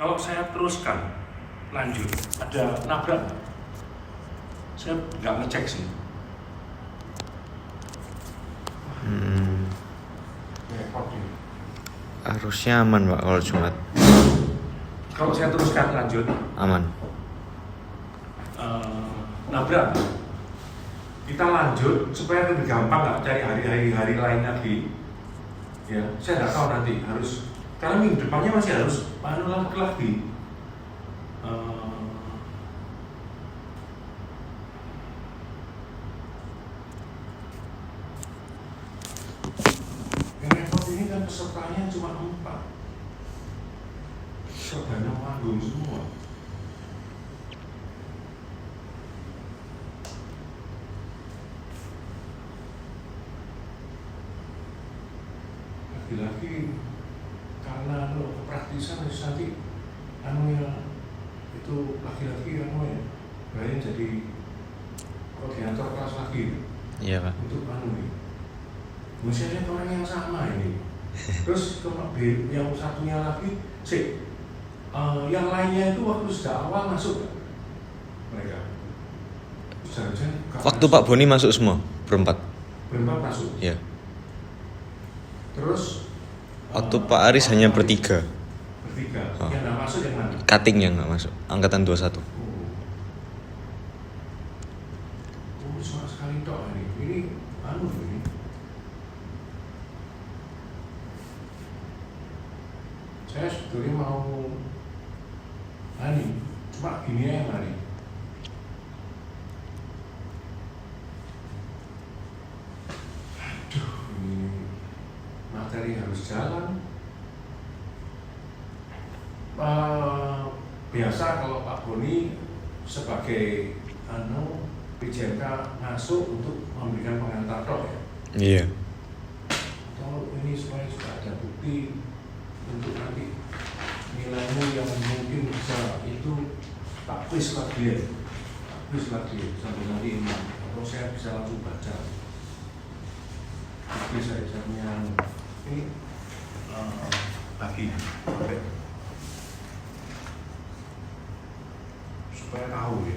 Kalau saya teruskan, lanjut, ada nabrak nggak? Saya nggak ngecek sih. Repot ini. Harusnya aman Pak kalau Jumat. Kalau saya teruskan lanjut, Aman. nabrak nggak? Kita lanjut supaya lebih gampang nggak cari hari lain lagi. Ya, saya nggak tahu nanti harus, karena minggu depannya masih harus lagi. Yang repot ini kan pesertanya cuma 4. Pesertanya manggung semua. Lagi-lagi karena kepraktisan nanti itu lagi-lagi bayangin jadi koordinator kelas lagi. Iya Pak. Untuk misalnya orang yang sama ini. Terus yang satunya lagi yang lainnya itu waktu sejak awal masuk gak? Mereka Waktu Pak Boni masuk semua berempat masuk. Iya. Terus Waktu Pak Aris hanya bertiga. Oh. Yang nggak masuk yang mana? Cutting yang nggak masuk. Angkatan 21. Cuma sekali tok ini. Ini ini. Saya sebetulnya mau cuma gini yang ini materi harus jalan. Biasa kalau Pak Boni sebagai PJK masuk untuk memberikan pengantar tok ya. Iya. Kalau ini supaya juga ada bukti untuk nanti nilaimu yang mungkin bisa itu tak quiz lagi sampai nanti ini atau saya bisa langsung baca. Tapi saya punya ini lagi supaya tahu ya.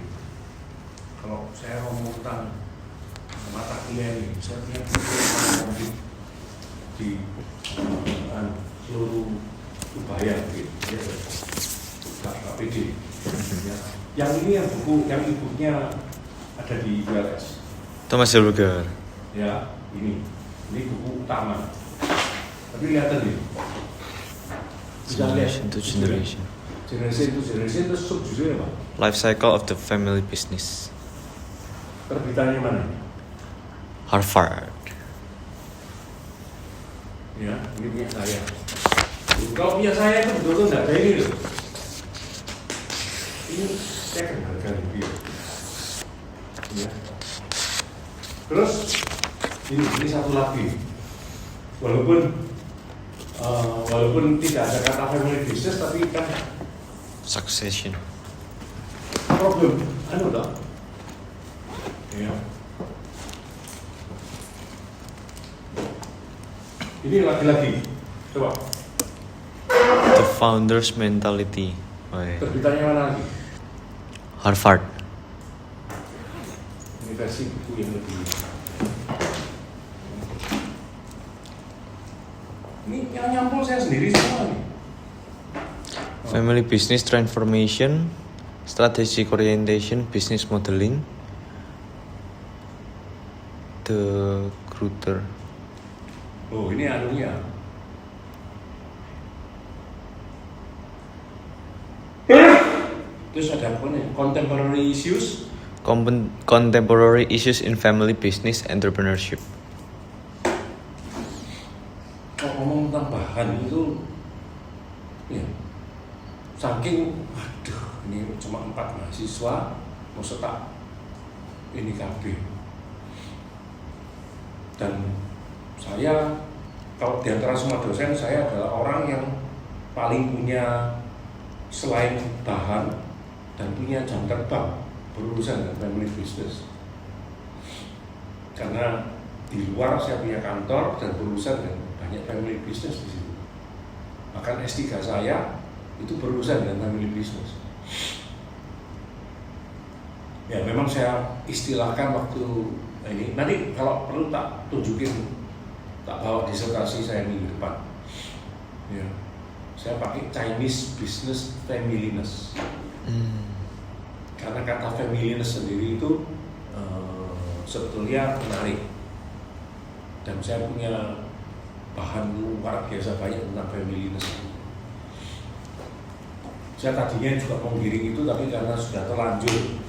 Kalau saya ngomong tentang mata kuliah ini, saya punya buku di seluruh Ubaya gitu. Ya, Kak PD. Ya. Yang ini yang buku, yang ibunya ada di ULS. Thomas Hilfiger. Ya, ini buku utama. Tapi lihat nih. Generation to generation. Generation itu subjudulnya apa? Life cycle of the family business. Terbitannya mana? Harvard. Ya, ini punya saya. Kalau punya saya itu betul-betul nggak ada ini loh. Ini saya kan harga lebih. Ya. Terus ini satu lagi. Walaupun tidak ada kata family business, tapi kan Succession. problem tak? Ya. Ini lagi-lagi, coba. The founder's mentality. Oh, iya. Terbitannya mana lagi? Harvard. Ini versi buku yang lebih. Ini yang nyampul saya sendiri semua nih. Family business transformation, strategic orientation, business modeling. The Grutter. Oh, ini anunya. Terus ada apa nih? Contemporary issues. Contemporary issues in family business entrepreneurship. Kalau ngomong tentang bahan itu, ya, saking, waduh, ini cuma 4 mahasiswa, mau setak ini KB. Dan saya, kalau di antara semua dosen, saya adalah orang yang paling punya, selain bahan, dan punya jam terbang berurusan dengan family business. Karena di luar saya punya kantor dan berurusan dengan banyak family business di situ. Bahkan S3 saya itu berurusan dengan family business. Ya memang saya istilahkan waktu ini, nanti kalau perlu tak tunjukin, tak bawa disertasi saya minggu depan. Ya, saya pakai Chinese business familyness. Karena kata familyness sendiri itu sebetulnya menarik. Dan saya punya bahan luar biasa banyak tentang familyness. Saya tadinya juga mau giring itu, tapi karena sudah terlanjur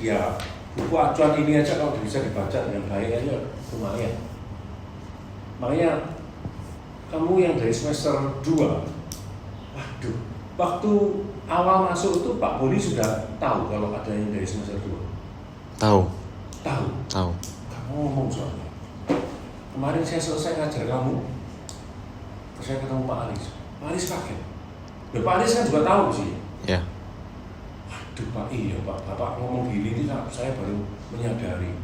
ya buku acuan ini aja kalau bisa dibaca dengan baik aja lumayan. Makanya kamu yang dari semester 2, waduh, waktu awal masuk itu Pak Boni sudah tahu kalau ada yang dari semester 2? Tahu. Tahu. Kamu ngomong soalnya. Kemarin saya selesai ngajar kamu, saya ketemu Pak Aris. Pak Aris kaget. Ya, Pak Aris kan juga tahu sih. Ya. Aduh Pak, iya Pak, Bapak ngomong gini ini saya baru menyadari.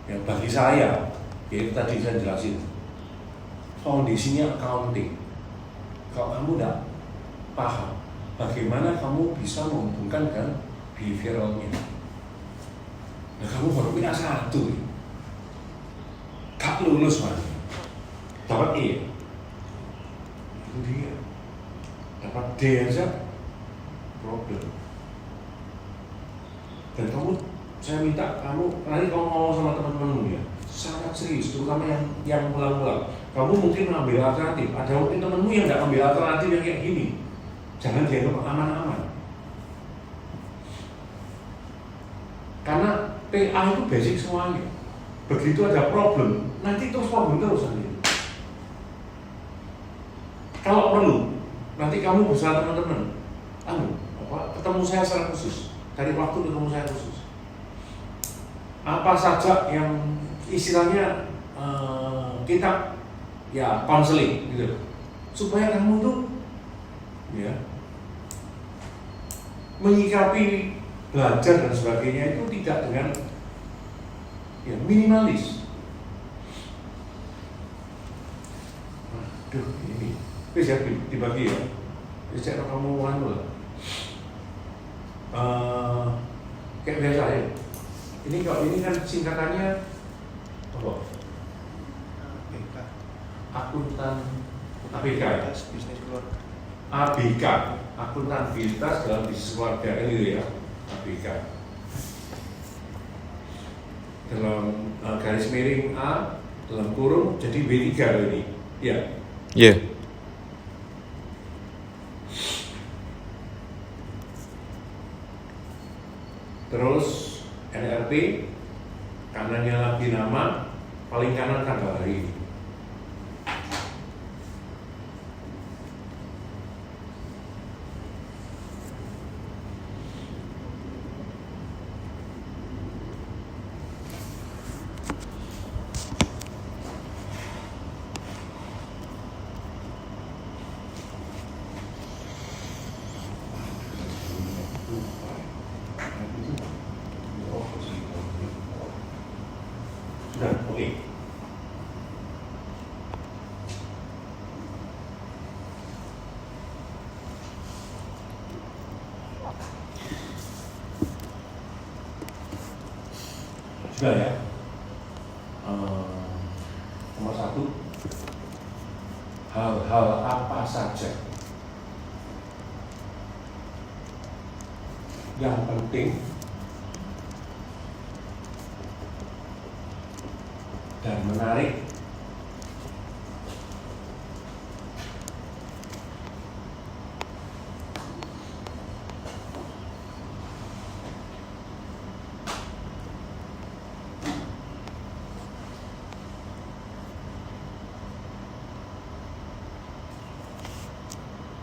Ya bagi saya, ya itu tadi saya jelasin, foundasinya accounting. Kalau kamu tidak paham, bagaimana kamu bisa menghubungkan dengan behavioralnya? Nah kamu baru punya satu, gak lulus mas, dapat E, itu dia, dapat D aja, problem. Dan kamu, saya minta kamu nanti kamu ngomong sama teman-temanmu ya, sangat serius, terutama yang pulang-pulang. Kamu mungkin mengambil alternatif, ada mungkin temanmu yang tidak ambil alternatif yang kayak gini. Jangan dianggap aman-aman. Karena PA itu basic semuanya. Begitu ada problem, nanti terus problem terus nanti. Kalau perlu, nanti kamu bersama teman-teman, ketemu saya secara khusus. Dari waktu ketemu saya khusus. Apa saja yang istilahnya kita ya konseling gitu, supaya kamu tuh ya menyikapi belajar dan sebagainya itu tidak dengan ya minimalis. Aduh ini bisa dibagi ya. Bisa kamu anu lah. Kayak biasa ya. Ini kalau ini kan singkatannya apa? Akuntan ABK ya? Bisnis keluarga. ABK, akuntabilitas dalam bisnis keluarga ini ya, ABK. Dalam garis miring A dalam kurung jadi B3 ini, ya. Yeah. Terus NRP, kanannya lagi nama, paling kanan tanggal hari ini. Sudah, oke. Sudah ya. Nomor 1, hal-hal apa saja yang penting dan menarik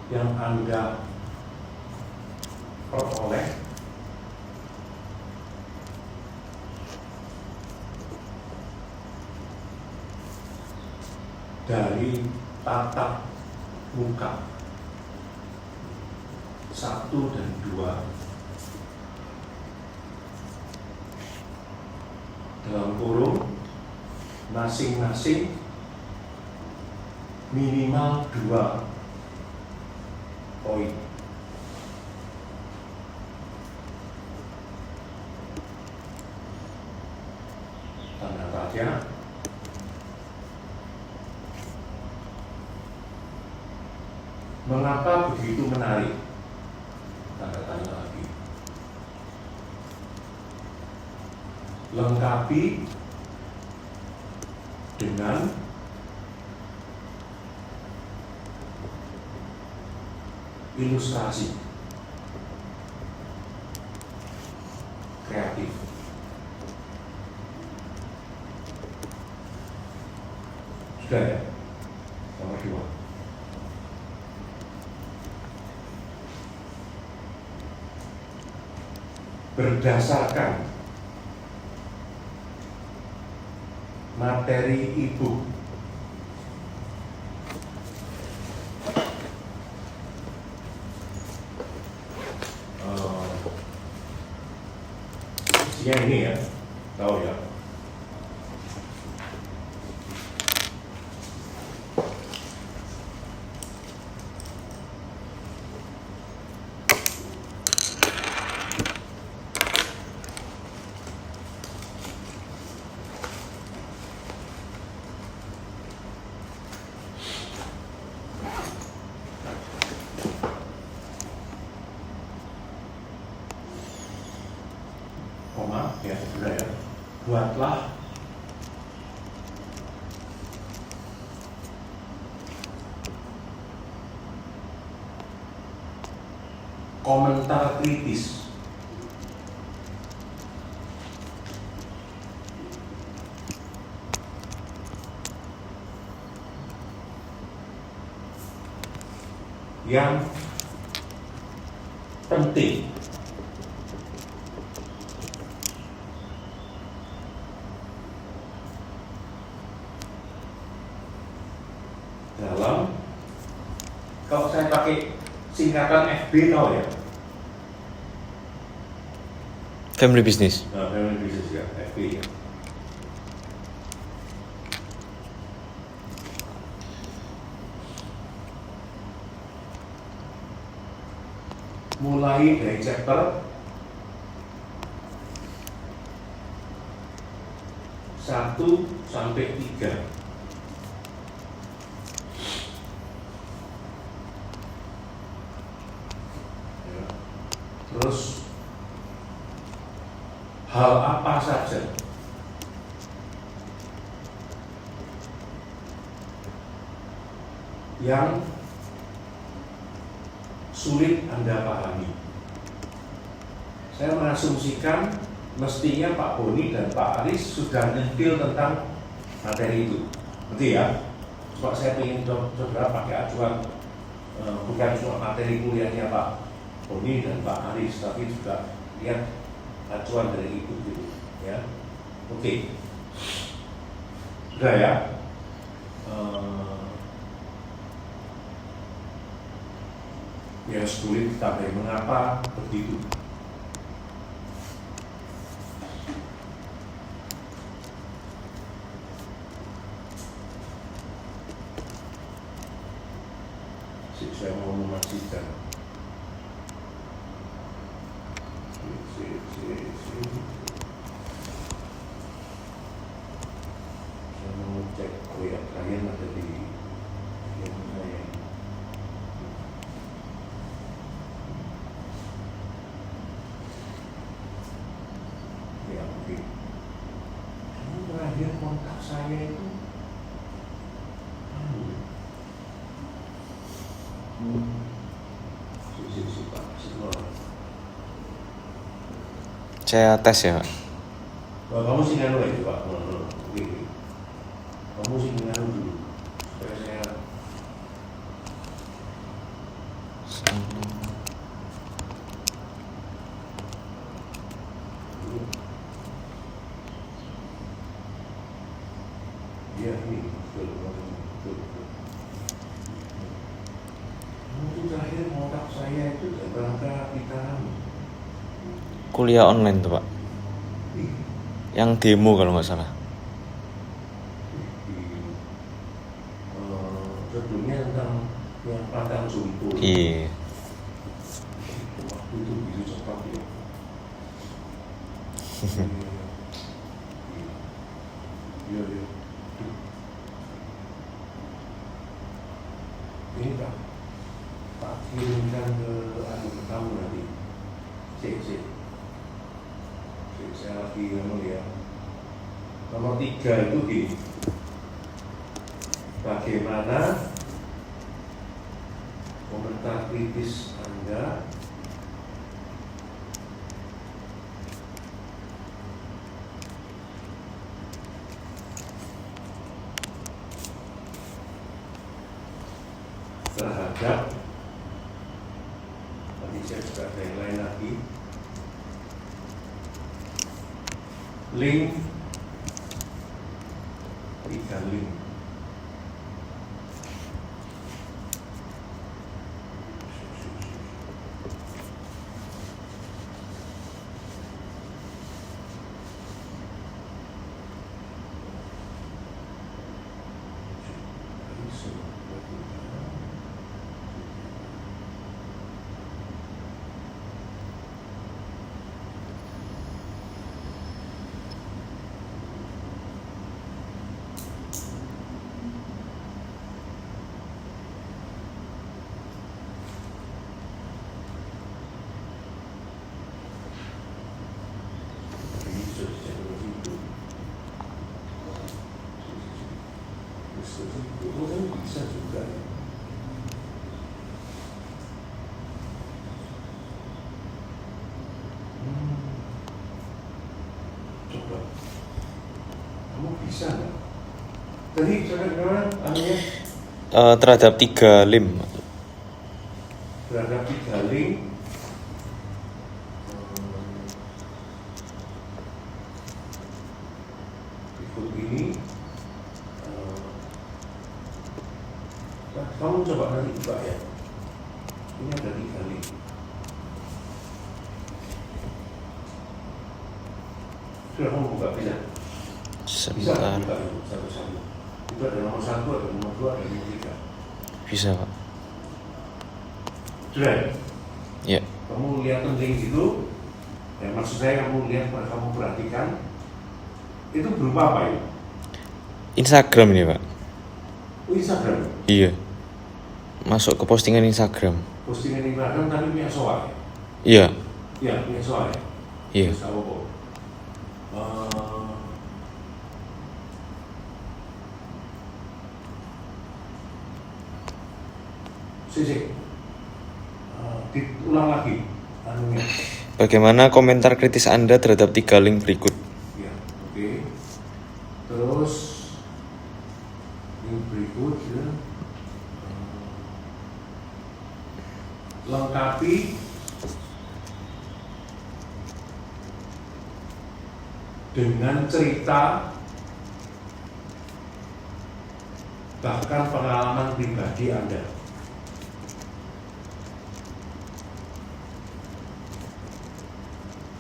yang Anda peroleh dari tatap muka 1 dan 2 dalam kurung masing-masing minimal 2 ya. Mengapa begitu menarik? Tanda tanya lagi. Lengkapi dengan ilustrasi kreatif. Sudah ya? Nomor 2. Berdasarkan materi ibu isinya ini ya, tahu ya. Koma ya, sudah ya. Buatlah komentar kritis yang penting dalam, kalau saya pakai singkatan FB tahu ya, Family business. nah, family business ya, FB ya. Mulai dari chapter 1 sampai 3. Ya. Terus hal apa saja yang sulit Anda pahami. Saya mengasumsikan mestinya Pak Boni dan Pak Aris sudah nyentil tentang materi itu, betul ya? Cuma saya ingin saudara pakai acuan, bukan cuma materi kuliahnya Pak Boni dan Pak Aris, tapi juga lihat acuan dari ibu gitu, ya. Oke, sudah ya. Ya sulit tapi mengapa begitu? Saya mau memastikan. Saya mau cek, oh ya, kalian ada di yang saya. Ya, oke. Kamu terakhir kontak saya itu Saya tes ya, Pak. kamu sih nganu aja Pak. Oke. Kamu sih nganu dulu supaya saya iya ini betul. Kamu terakhir kontak saya itu dalam rangka kita Kuliah online tuh, Pak. Yang demo kalau nggak salah. Sebelumnya tentang yang Padang Sumpur. Iya. Waktu itu begitu cepat ya. Ya sampaikan ke kamu nanti. Cek. Saya lagi ngomong ya. Nomor 3 itu di bagaimana komentar kritis Anda terhadap, tadi saya juga ada yang lain lagi, link 3 link. Itu kan bisa juga. Coba, kamu bisa nggak? Tadi gimana? Anunya? Terhadap 3 link. Terhadap 3 link. Berikut ini. Kamu coba nanti buka ya. Ini ada 3 link. Sudah kamu buka bisa? Bisa Sebentar. buka itu satu-satu. Itu ada nomor 1, ada nomor 2, ada nomor 3. Bisa, Pak. Sudah? Ya. Kamu lihat link itu. Ya maksud saya kamu lihat, kamu perhatikan. Itu berupa apa ya? Instagram ini, Pak. Oh, Instagram. Iya. Masuk ke postingan Instagram. Postingan Instagram tapi punya soal. Iya. Iya, punya soal ya. Iya. Terus apa kok? Sisi. Diulang lagi anunya. Bagaimana komentar kritis Anda terhadap 3 link berikut? Ya, oke. Terus link berikut ya. Lengkapi dengan cerita bahkan pengalaman pribadi Anda.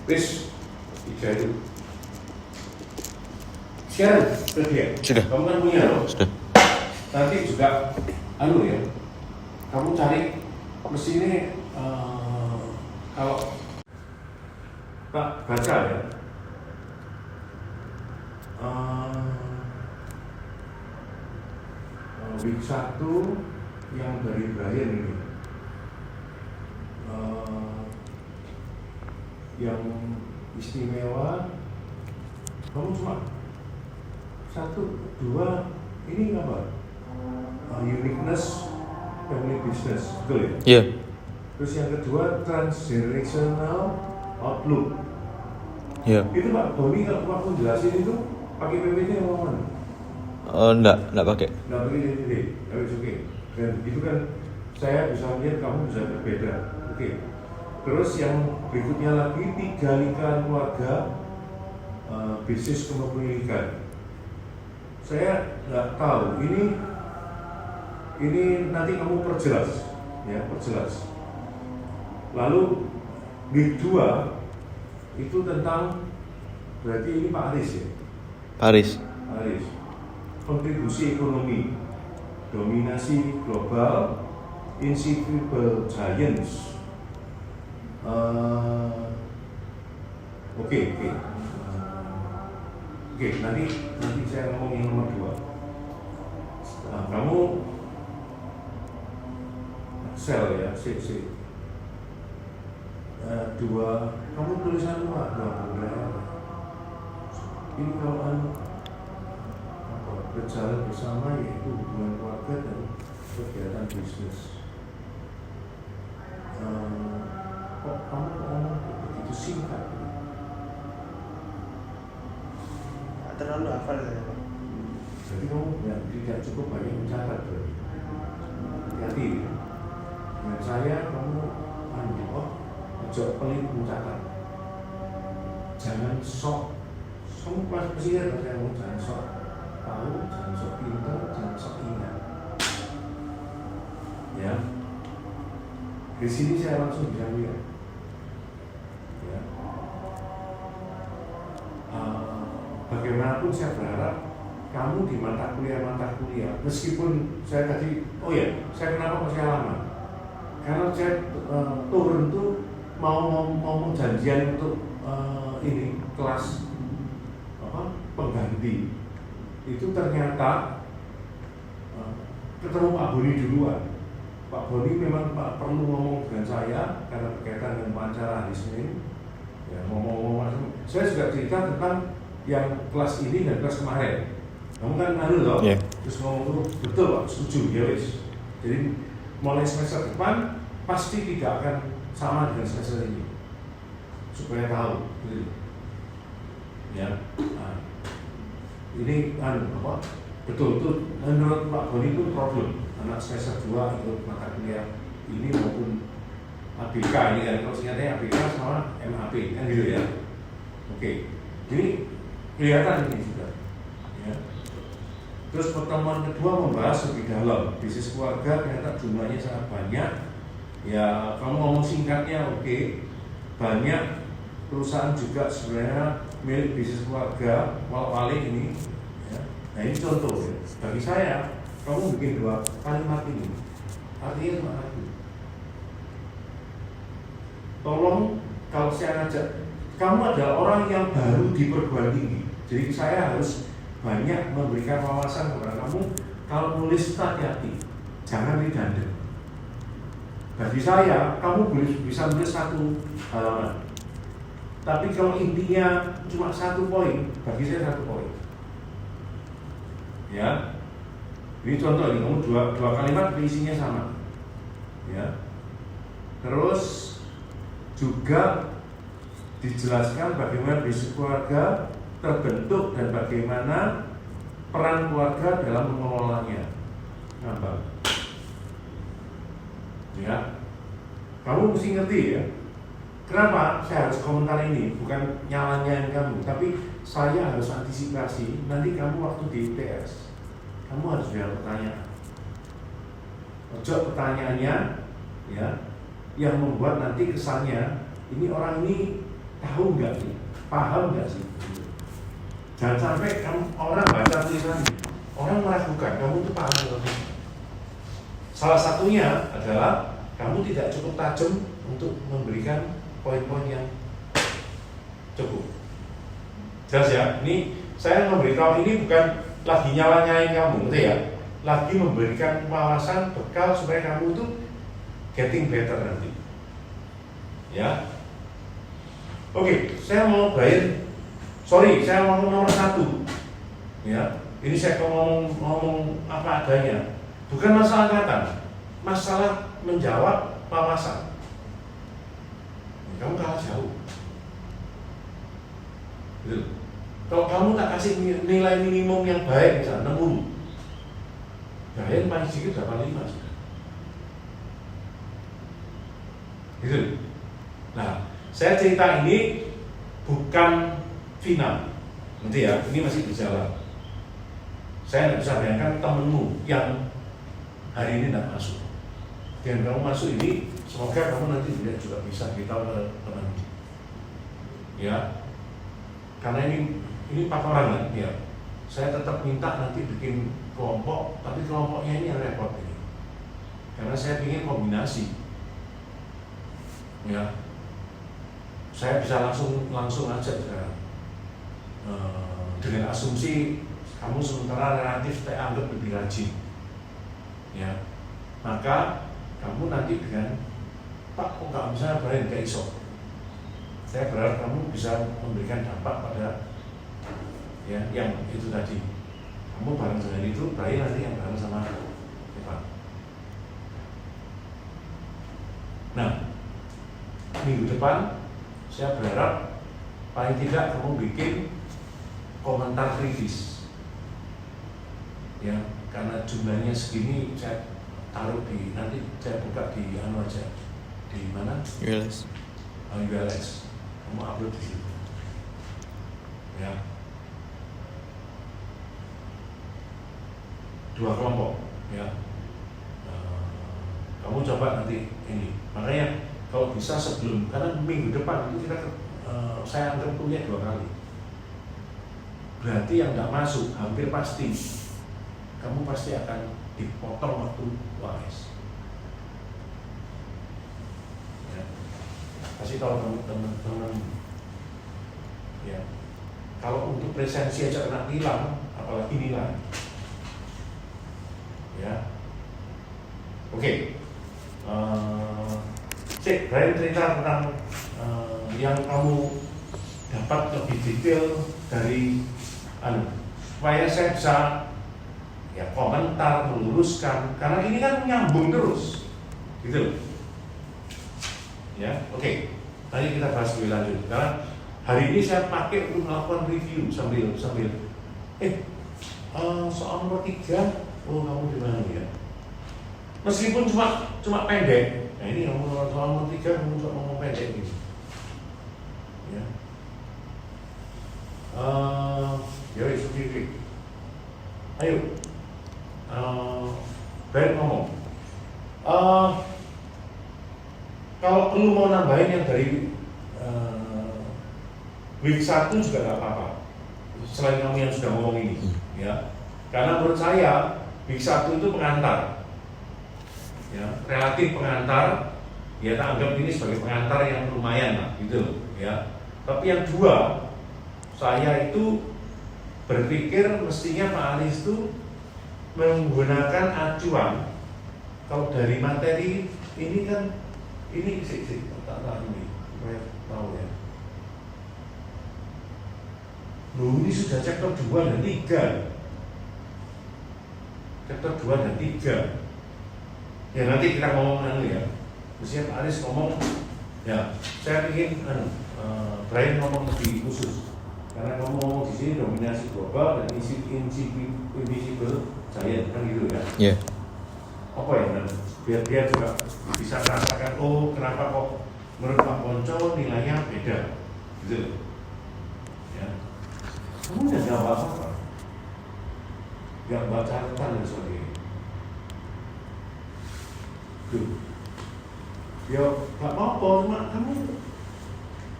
Wis, 3 itu. Sekarang, dia. Sudah. Kamu kan punya loh. Sudah. Nanti juga, ya. Kamu cari mesin ini kalau Pak baca ya. Week 1 yang dari Brian ini. Yang istimewa, kamu cuma 1, 2, ini apa? Uniqueness family business, betul ya? Iya. Terus yang kedua transgenerational outlook. Iya. Itu Pak Boni kalau waktu jelasin itu pakai PPT apa mana? Enggak pakai. Nggak pakai PPT, oke. Dan itu kan saya bisa lihat kamu bisa berbeda, oke. Terus yang berikutnya lagi 3 lingkaran keluarga, bisnis kepemilikan. Saya nggak tahu ini nanti kamu perjelas, ya perjelas. Lalu week 2 itu tentang, berarti ini Pak Aris ya? Paris. Aris. Kontribusi ekonomi, dominasi global, invisible giants. Oke, nanti saya ngomong yang nomor 2. Kamu Excel ya, kamu tulisan dua program. Ini kalau berjalan bersama yaitu hubungan keluarga dan kegiatan bisnis. Kok kamu ngomong begitu singkat? Terlalu hafal saya, Pak. Jadi kamu tidak cukup banyak mencatat, berarti. Hati-hati. Dengan saya kamu ojo pelit mencatat. Jangan sok. Kamu pas pesiar saya mau jangan sok tahu, jangan sok pintar, jangan sok ingat. Ya. Di sini saya langsung bisa lihat. Ya. Bagaimanapun saya berharap kamu di mata kuliah, meskipun saya tadi, saya kenapa masih lama? Karena saya turun tuh mau janjian untuk ini kelas pengganti. Itu ternyata ketemu Pak Boni duluan. Pak Boni memang perlu ngomong dengan saya karena berkaitan dengan wawancara hari Senin. Ya, ngomong saya juga cerita tentang yang kelas ini dan kelas kemarin. Kamu kan loh, Yeah. Terus ngomong tuh betul Pak, setuju ya wis. Jadi mulai semester depan pasti tidak akan sama dengan semester ini, supaya tahu, gitu. Ya. Nah, ini betul tuh menurut Pak Boni itu problem anak semester 2 ikut mata kuliah ini maupun ABK ini kan, kalau singkatnya ABK sama MAP kan gitu ya. Oke, jadi kelihatan ini juga. Ya. Terus pertemuan kedua membahas lebih dalam bisnis keluarga, ternyata jumlahnya sangat banyak. Ya kamu ngomong singkatnya oke. Banyak perusahaan juga sebenarnya milik bisnis keluarga, walau ini. Ya. Nah ini contoh ya. Bagi saya, kamu bikin 2 kalimat ini, artinya cuma satu. Tolong kalau saya ngajak, kamu adalah orang yang baru di perguruan tinggi, jadi saya harus banyak memberikan wawasan kepada kamu. Kalau nulis hati-hati, jangan redundant. Bagi saya, kamu bisa nulis 1 halaman. Tapi kalau intinya cuma 1 poin, bagi saya 1 poin. Ya, ini contoh ini, kamu dua kalimat isinya sama. Ya, terus juga dijelaskan bagaimana bisnis keluarga terbentuk dan bagaimana peran keluarga dalam mengelolanya. Nampak? Ya, kamu mesti ngerti ya. Kenapa saya harus komentar ini? Bukan nyalanya kamu, tapi saya harus antisipasi. Nanti kamu waktu di ITS, kamu harus jawab pertanyaan. Jawab pertanyaannya, ya, yang membuat nanti kesannya ini orang ini tahu nggak sih, paham nggak sih? Jangan sampai kamu orang baca tulisan, orang meragukan kamu itu paham nggak sih? Salah satunya adalah kamu tidak cukup tajam untuk memberikan poin-poin yang cukup. Jelas ya? Ini saya memberitahu ini bukan lagi nyala-nyalain kamu, gitu ya? Lagi memberikan wawasan bekal supaya kamu itu getting better nanti. Ya. Oke, saya mau saya mau nomor 1. Ya, ini saya ngomong apa adanya. Bukan masalah angkatan, masalah menjawab wawasan. Kamu kalah jauh. Gitu. Kalau kamu tak kasih nilai minimum yang baik, misalnya 60, yang paling sedikit 85 sudah. Gitu. Nah, saya cerita ini bukan final, nanti ya, ini masih berjalan. Saya tidak bisa bayangkan temenmu yang hari ini tidak masuk. Dan kamu masuk ini, semoga kamu nanti juga bisa beritahu ke teman. Ya, karena ini 4 orang kan, ya. Saya tetap minta nanti bikin kelompok, tapi kelompoknya ini yang repot ini. Karena saya ingin kombinasi. Ya, saya bisa langsung aja sekarang. Dengan asumsi kamu sementara relatif saya anggap lebih rajin. Ya, maka kamu nanti dengan Pak kok nggak bisa berain ke iso, saya berharap kamu bisa memberikan dampak pada ya yang itu tadi. Kamu bareng dengan itu, Brian nanti yang bareng sama Evan. Nah, minggu depan saya berharap paling tidak kamu bikin komentar kritis. Ya, karena jumlahnya segini saya taruh di nanti saya buka di anu aja. Di mana? ULS. ULS. Kamu upload di situ. Ya. 2 kelompok, ya. Kamu coba nanti ini. Makanya kalau bisa sebelum, karena minggu depan itu kita saya anggap kuliah 2 kali. Berarti yang nggak masuk hampir pasti kamu pasti akan dipotong waktu UAS. Ya. Kasih tahu teman-teman. Ya. Kalau untuk presensi aja kena tilang, apalagi nilai. Ya. Oke. Cek, Brian cerita tentang yang kamu dapat lebih detail dari supaya saya bisa ya komentar, meluruskan, karena ini kan nyambung terus, gitu. Ya, oke. Nanti kita bahas lebih lanjut. Karena hari ini saya pakai untuk melakukan review sambil soal nomor 3, oh kamu di mana ya? Meskipun cuma pendek. Nah ini kamu soal nomor 3 kamu cuma ngomong pendek gitu. Ya. Ya itu sedikit. Ayo. Baik ngomong. Kalau perlu mau nambahin yang dari week 1 juga nggak apa-apa. Selain kamu yang sudah ngomong ini, ya. Karena menurut saya week 1 itu pengantar, ya, relatif pengantar. Ya, tak anggap ini sebagai pengantar yang lumayan lah, gitu, ya. Tapi yang 2, saya itu berpikir mestinya Pak Aris itu menggunakan acuan. Kalau dari materi ini kan ini tak tahu ini, saya tahu ya. Loh, ini sudah chapter 2 dan 3. Chapter 2 dan 3. Ya nanti kita ngomong ya. Mestinya Pak Aris ngomong, ya saya ingin Brian ngomong lebih khusus. Karena kamu ngomong di sini dominasi global dan invisible giant kan gitu ya. Iya. Apa ya? Biar dia juga bisa merasakan, oh kenapa kok menurut Pak Ponco nilainya beda, gitu. Ya. Kamu nggak apa-apa, nggak baca catatan dan sebagainya. Tuh. Ya nggak apa-apa, cuma kamu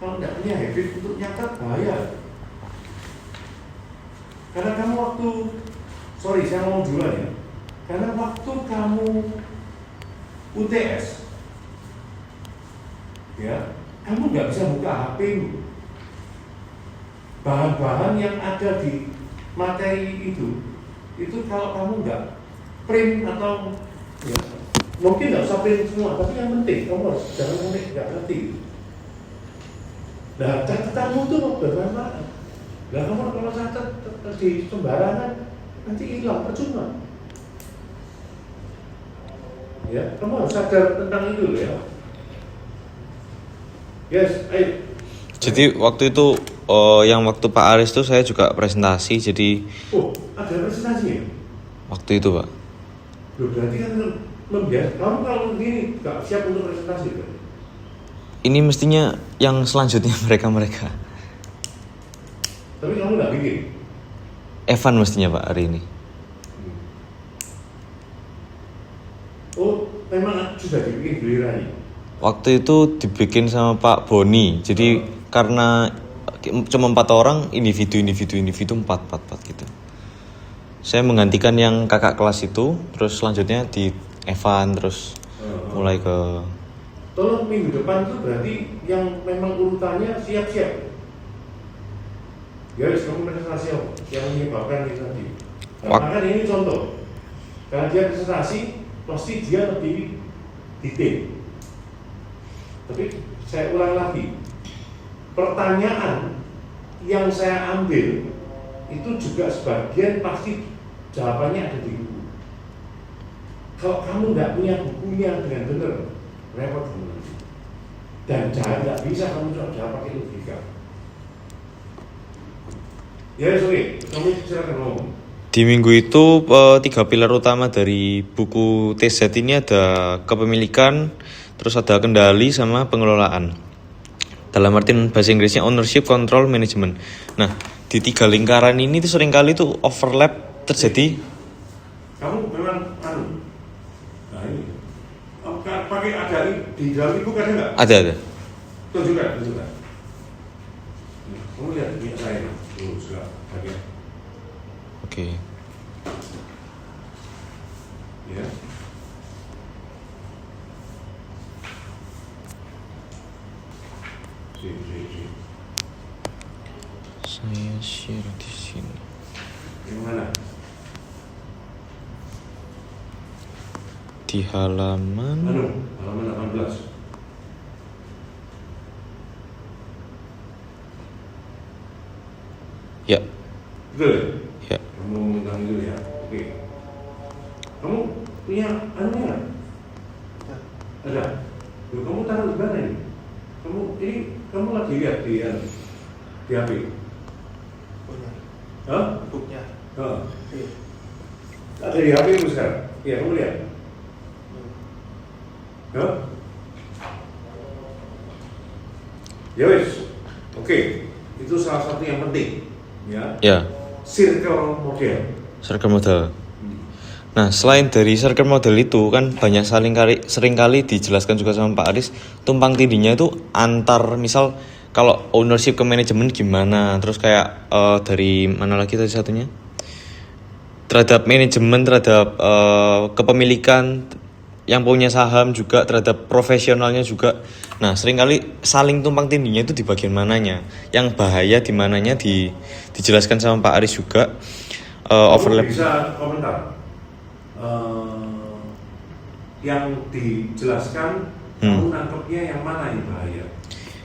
kalau nggak punya habit untuk nyatat bahaya. Karena kamu saya ngomong duluan ya. Karena waktu kamu UTS, ya, kamu nggak bisa buka HP-mu. Bahan-bahan yang ada di materi itu kalau kamu nggak print atau ya, mungkin nggak usah print semua, tapi yang penting kamu harus jangan nggak ngerti. Nah, catatanmu tuh bermanfaat. Nah, kamu kalau catat di sembarangan nanti hilang, percuma. Ya, kamu harus sadar tentang itu ya. Yes, ayo. Jadi waktu itu yang waktu Pak Aris tuh saya juga presentasi, jadi Ada presentasi ya? waktu itu Pak. Loh, berarti kan membias. Kamu kalau begini nggak siap untuk presentasi kan? Ini mestinya yang selanjutnya mereka. Tapi kamu nggak bikin? Evan mestinya Pak hari ini. Oh, memang sudah dibikin gilirannya? Waktu itu dibikin sama Pak Boni. Jadi karena cuma 4 orang, individu 4 gitu. Saya menggantikan yang kakak kelas itu, terus selanjutnya di Evan, terus mulai ke. Tolong minggu depan itu berarti yang memang urutannya siap-siap. Ya, kamu presentasi apa? Yang menyebabkan itu tadi. Karena kan ini contoh. Karena dia presentasi, pasti dia lebih detail. Tapi saya ulang lagi, pertanyaan yang saya ambil itu juga sebagian pasti jawabannya ada di buku. Kalau kamu nggak punya bukunya dengan benar, repot kamu nanti. Dan jangan nggak bisa kamu coba pakai logika. Ya, oke, kamu silakan ngomong. Di minggu itu 3 pilar utama dari buku TZ ini ada kepemilikan, terus ada kendali sama pengelolaan. Dalam artian bahasa Inggrisnya ownership, control, management. Nah, di 3 lingkaran ini tuh seringkali tuh overlap terjadi. Kamu memang nah ini pakai ada di dalam ibu ada nggak? Ada. Tunjukkan. Kamu lihat ini saya dulu sudah bagian. Oke. Ya. Si. Saya share di sini. Yang mana? Di halaman Halaman 18. Ya. Betul Ya. Kamu mengulang dulu ya. Oke. Kamu punya anunya nggak? Ada. Loh, kamu taruh di mana ini? Kamu lagi lihat di HP? Punya. Hah? Bukunya. Iya. Ada di HP itu sekarang? Iya, kamu lihat. Hah? Ya wes. Oke. Itu salah satu yang penting. Ya. Circle model. Nah, selain dari circle model itu kan banyak seringkali dijelaskan juga sama Pak Aris, tumpang tindihnya itu antar, misal kalau ownership ke manajemen gimana, terus kayak dari mana lagi tadi satunya? Terhadap manajemen, terhadap kepemilikan yang punya saham juga, terhadap profesionalnya juga. Nah, seringkali saling tumpang tindihnya itu di bagian mananya. Yang bahaya di mananya dijelaskan sama Pak Aris juga. Overlap. Bisa komentar. Yang dijelaskan kamu nangkepnya yang mana yang bahaya,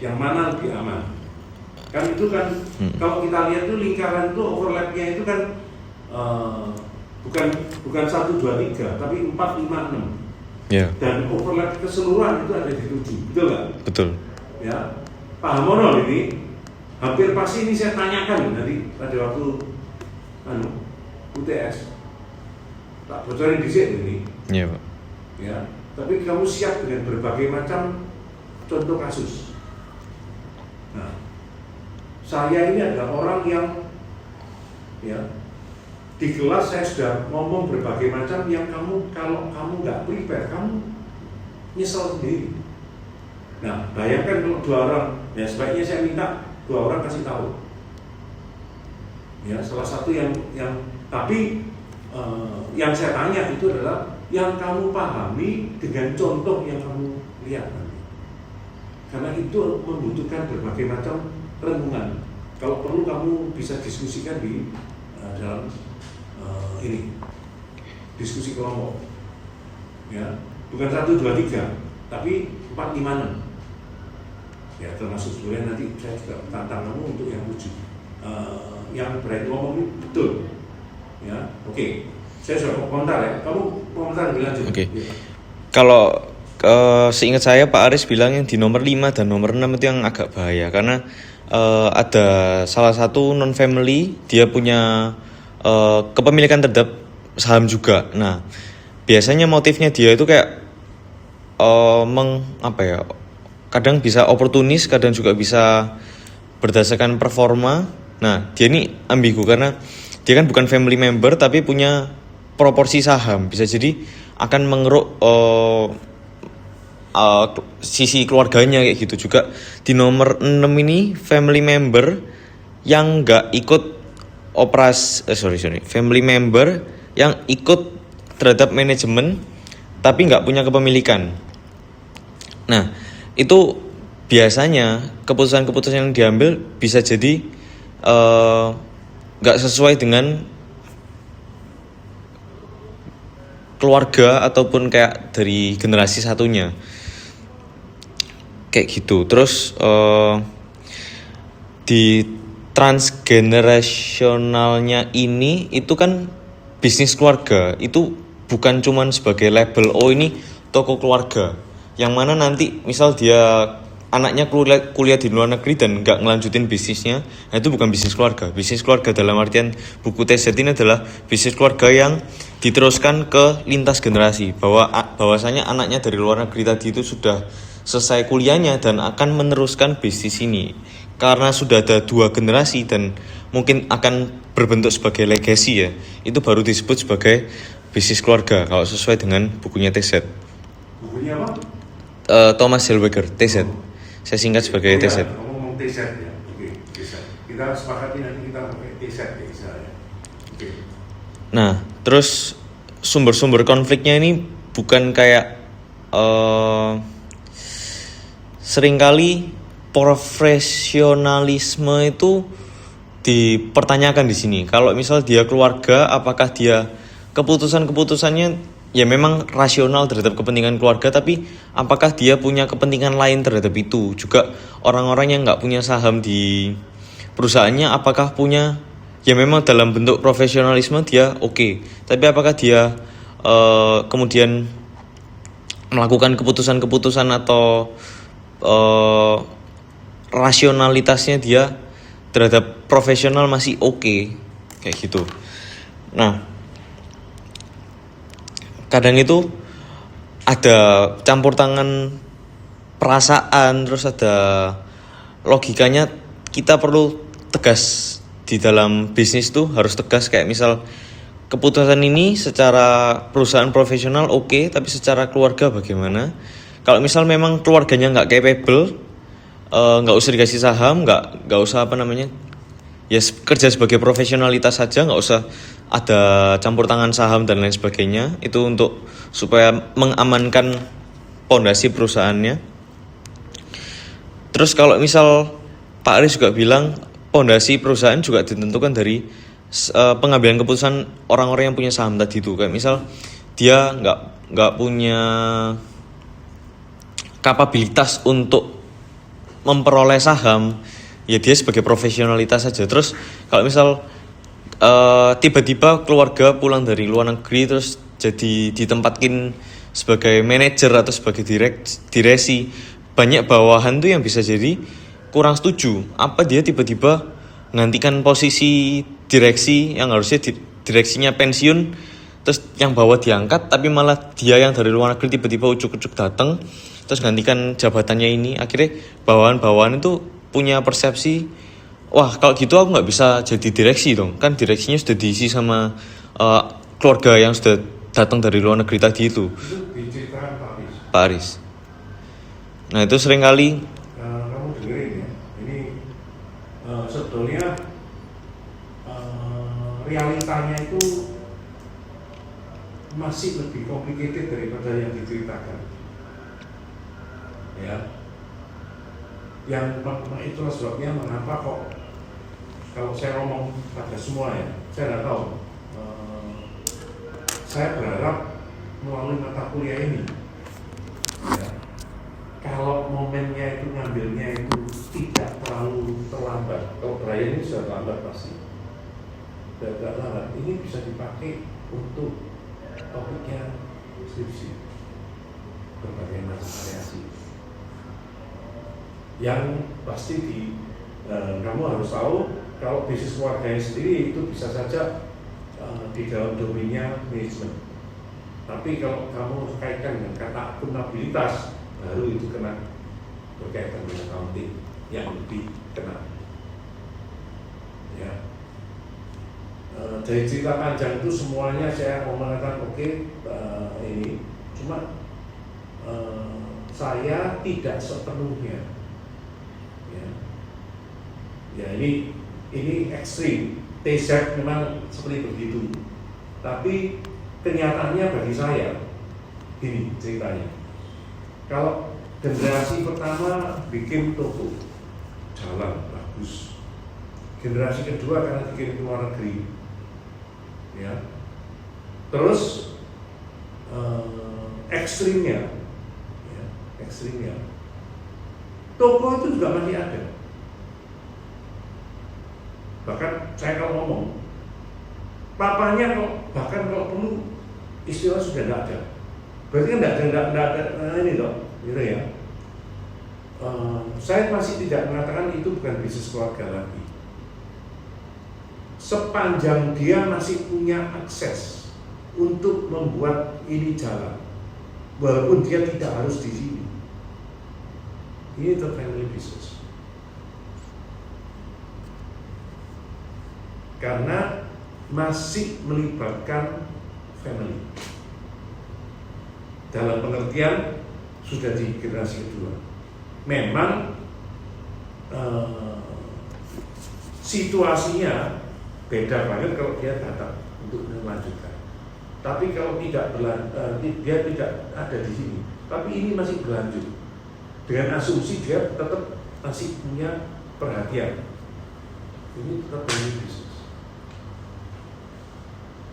yang mana lebih aman. Kan itu kan kalau kita lihat tuh lingkaran itu overlapnya itu kan bukan 1, 2, 3 tapi 4, 5, 6. Ya. Dan overlap keseluruhan itu ada di 7, betul nggak? Betul. Ya, Pak Hamono ini hampir pasti ini saya tanyakan nanti pada waktu UTS. Tak bocorin dikit ini. Iya, Pak. Ya, tapi kamu siap dengan berbagai macam contoh kasus. Nah, saya ini adalah orang yang di kelas saya sudah ngomong berbagai macam yang kalau kamu nggak prepare, kamu nyesel sendiri. Nah, bayangkan kalau 2 orang, ya sebaiknya saya minta 2 orang kasih tahu. Ya, salah satu yang tapi yang saya tanya itu adalah yang kamu pahami dengan contoh yang kamu lihat nanti. Karena itu membutuhkan berbagai macam renungan. Kalau perlu kamu bisa diskusikan di dalam ini diskusi kelompok, ya bukan 1, 2, 3 tapi 4, 5, 6 ya, termasuk sebenarnya nanti saya juga tantang kamu untuk yang lucu, yang berani ngomong betul ya. Oke. Saya sudah komentar ya, kamu komentar lebih lanjut. Oke. Ya. Kalau seingat saya Pak Aris bilang yang di nomor 5 dan nomor 6 itu yang agak bahaya karena ada salah satu non family dia punya kepemilikan terhadap saham juga. Nah, biasanya motifnya dia itu kayak kadang bisa oportunis, kadang juga bisa berdasarkan performa. Nah, dia ini ambigu karena dia kan bukan family member tapi punya proporsi saham. Bisa jadi akan mengeruk sisi keluarganya kayak gitu. Juga di nomor 6 ini family member yang nggak ikut family member yang ikut terhadap manajemen tapi nggak punya kepemilikan. Nah, itu biasanya keputusan-keputusan yang diambil bisa jadi nggak sesuai dengan keluarga ataupun kayak dari generasi satunya kayak gitu. Terus di transgenerasionalnya ini itu kan bisnis keluarga, itu bukan cuman sebagai label oh ini toko keluarga, yang mana nanti misal dia anaknya kuliah di luar negeri dan nggak ngelanjutin bisnisnya, nah itu bukan bisnis keluarga. Bisnis keluarga dalam artian buku TZ ini adalah bisnis keluarga yang diteruskan ke lintas generasi, bahwasanya anaknya dari luar negeri tadi itu sudah selesai kuliahnya dan akan meneruskan bisnis ini karena sudah ada 2 generasi dan mungkin akan berbentuk sebagai legacy ya, itu baru disebut sebagai bisnis keluarga kalau sesuai dengan bukunya TZ. Bukunya apa? Thomas Zellweger, TZ. Saya singkat sebagai TZ. Ngomong TZ ya, oke, TZ. Kita sepakati nanti kita pakai TZ ya, misalnya. Oke. Nah, terus sumber-sumber konfliknya ini bukan kayak seringkali profesionalisme itu dipertanyakan di sini. Kalau misal dia keluarga, apakah dia keputusannya ya memang rasional terhadap kepentingan keluarga, tapi apakah dia punya kepentingan lain terhadap itu? Juga orang-orang yang nggak punya saham di perusahaannya, apakah punya ya memang dalam bentuk profesionalisme dia oke, tapi apakah dia kemudian melakukan keputusan-keputusan atau rasionalitasnya dia terhadap profesional masih oke, kayak gitu. Nah, kadang itu ada campur tangan perasaan, terus ada logikanya. Kita perlu tegas di dalam bisnis tuh, harus tegas. Kayak misal keputusan ini secara perusahaan profesional oke, tapi secara keluarga bagaimana? Kalau misal memang keluarganya nggak capable, nggak usah dikasih saham, nggak usah ya kerja sebagai profesionalitas saja, nggak usah ada campur tangan saham dan lain sebagainya. Itu untuk supaya mengamankan pondasi perusahaannya. Terus kalau misal Pak Aris juga bilang pondasi perusahaan juga ditentukan dari pengambilan keputusan orang-orang yang punya saham tadi itu. Kayak misal dia nggak punya kapabilitas untuk memperoleh saham, ya dia sebagai profesionalitas saja. Terus kalau misal tiba-tiba keluarga pulang dari luar negeri terus jadi ditempatkin sebagai manajer atau sebagai direksi, banyak bawahan tuh yang bisa jadi kurang setuju. Apa dia tiba-tiba menggantikan posisi direksi yang harusnya direksinya pensiun, terus yang bawah diangkat, tapi malah dia yang dari luar negeri tiba-tiba ujuk-ujuk datang terus gantikan jabatannya ini. Akhirnya bawahan-bawahan itu punya persepsi, wah kalau gitu aku nggak bisa jadi direksi dong, kan direksinya sudah diisi sama keluarga yang sudah datang dari luar negeri tadi itu. Itu diceritakan Pak Aris. Nah itu seringkali kamu dengerin ya, ini sebetulnya realitanya itu masih lebih complicated daripada yang diceritakan ya. Yang itulah sebabnya mengapa kok kalau saya ngomong pada semua ya, saya nggak tahu, saya berharap melalui mata kuliah ini ya, kalau momennya itu ngambilnya itu tidak terlalu terlambat. Kalau Brian ini sudah terlambat pasti, sudah terlambat. Ini bisa dipakai untuk topiknya skripsi, berbagai macam variasi. Yang pasti kamu harus tahu kalau bisnis keluarganya sendiri itu bisa saja di dalam domainnya manajemen. Tapi kalau kamu kaitkan dengan kata akuntabilitas, baru itu kena berkaitan dengan accounting yang lebih kena. Ya. Dari cerita panjang itu semuanya saya mau mengatakan oke, ini cuma saya tidak sepenuhnya. Ya ini ekstrim. TZ memang seperti begitu. Tapi kenyataannya bagi saya gini ceritanya. Kalau generasi pertama bikin toko jalan bagus, generasi kedua karena bikin luar negeri, ya. Terus ekstrimnya, toko itu juga masih ada. Bahkan saya kalau ngomong, papanya kok bahkan kalau perlu istilah sudah tidak ada. Berarti kan tidak ada ini loh, gitu ya. Saya masih tidak mengatakan itu bukan bisnis keluarga lagi. Sepanjang dia masih punya akses untuk membuat ini jalan, walaupun dia tidak harus di sini, ini tetap family business. Karena masih melibatkan family. Dalam pengertian sudah di generasi kedua. Memang situasinya beda banget kalau dia datang untuk melanjutkan. Tapi kalau dia tidak ada di sini, tapi ini masih berlanjut. Dengan asumsi dia tetap masih punya perhatian. Ini tetap family business.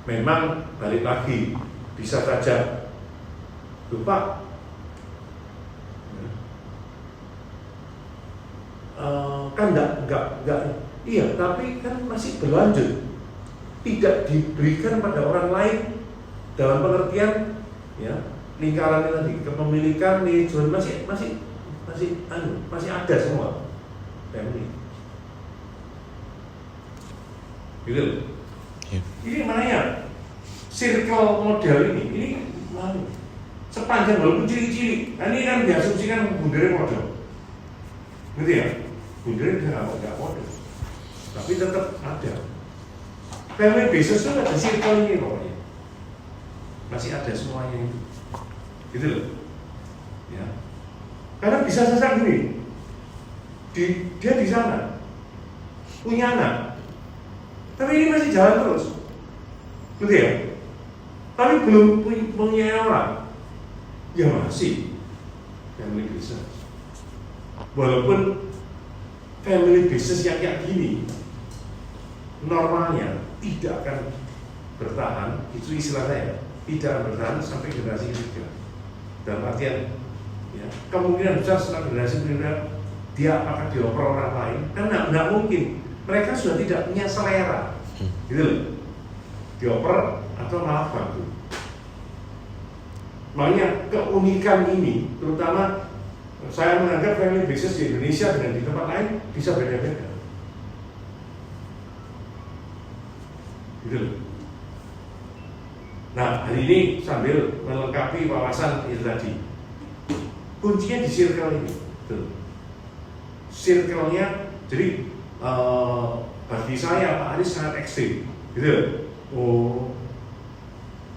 Memang balik lagi bisa saja lupa kan enggak iya, tapi kan masih berlanjut, tidak diberikan pada orang lain dalam pengertian ya lingkaran tadi kepemilikan manajemen masih ada semua family gitu. Ini mana ya circle model ini mana sepanjang walaupun ciri-ciri. Nah, ini kan diasumsikan bundere model, gitu ya. Bundere nggak model, tapi tetap ada. Family business itu ada circle ini pokoknya, masih ada semuanya itu, gitu loh. Ya, karena bisa saja gini, dia di sana punya anak. Tapi ini masih jalan terus, gitu ya. Tapi belum punya orang, ya masih family business. Walaupun family business yang kayak gini, normalnya tidak akan bertahan, itu istilah saya, tidak bertahan sampai generasi ketiga. Dalam artian, ya, kemungkinan besar setelah generasi ketiga dia akan dioper orang lain, karena tidak mungkin. Mereka sudah tidak punya selera, gitu loh, dioper atau malah bantu. Makanya keunikan ini, terutama saya menganggap family business di Indonesia dan di tempat lain bisa beda-beda, gitu loh. Nah, hari ini sambil melengkapi wawasan itu tadi, kuncinya di circle ini, tuh. Circle-nya, jadi bagi saya Pak Anies sangat ekstrim, gitu. Oh,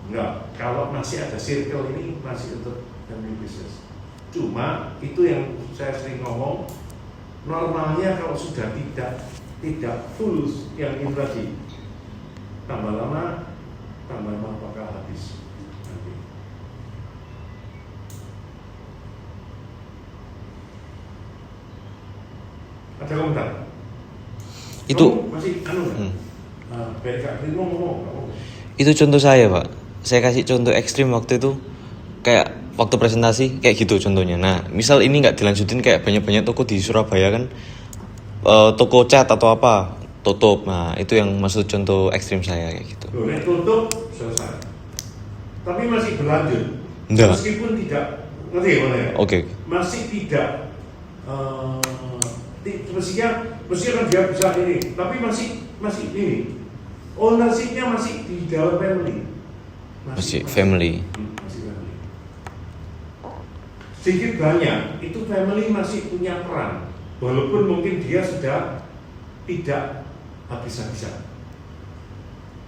enggak. Kalau masih ada circle ini masih tetap family business. Cuma itu yang saya sering ngomong, normalnya kalau sudah tidak full yang ini tadi, tambah lama bakal habis nanti. Ada komentar? Itu masih ngomong. Itu contoh saya, Pak. Saya kasih contoh ekstrim waktu itu, kayak waktu presentasi kayak gitu contohnya. Nah, misal ini nggak dilanjutin, kayak banyak-banyak toko di Surabaya kan, toko cat atau apa tutup. Nah, itu yang maksud contoh ekstrim saya kayak gitu. Boleh tutup selesai, tapi masih berlanjut. Enggak. Meskipun tidak, ngerti ya boleh? Oke. Masih tidak. Mestinya kan dia bisa ini, tapi masih ini. Ownership-nya masih di dalam family. Masih family. Masih family. Sedikit banyak itu family masih punya peran, walaupun mungkin dia sudah tidak habis-habisan.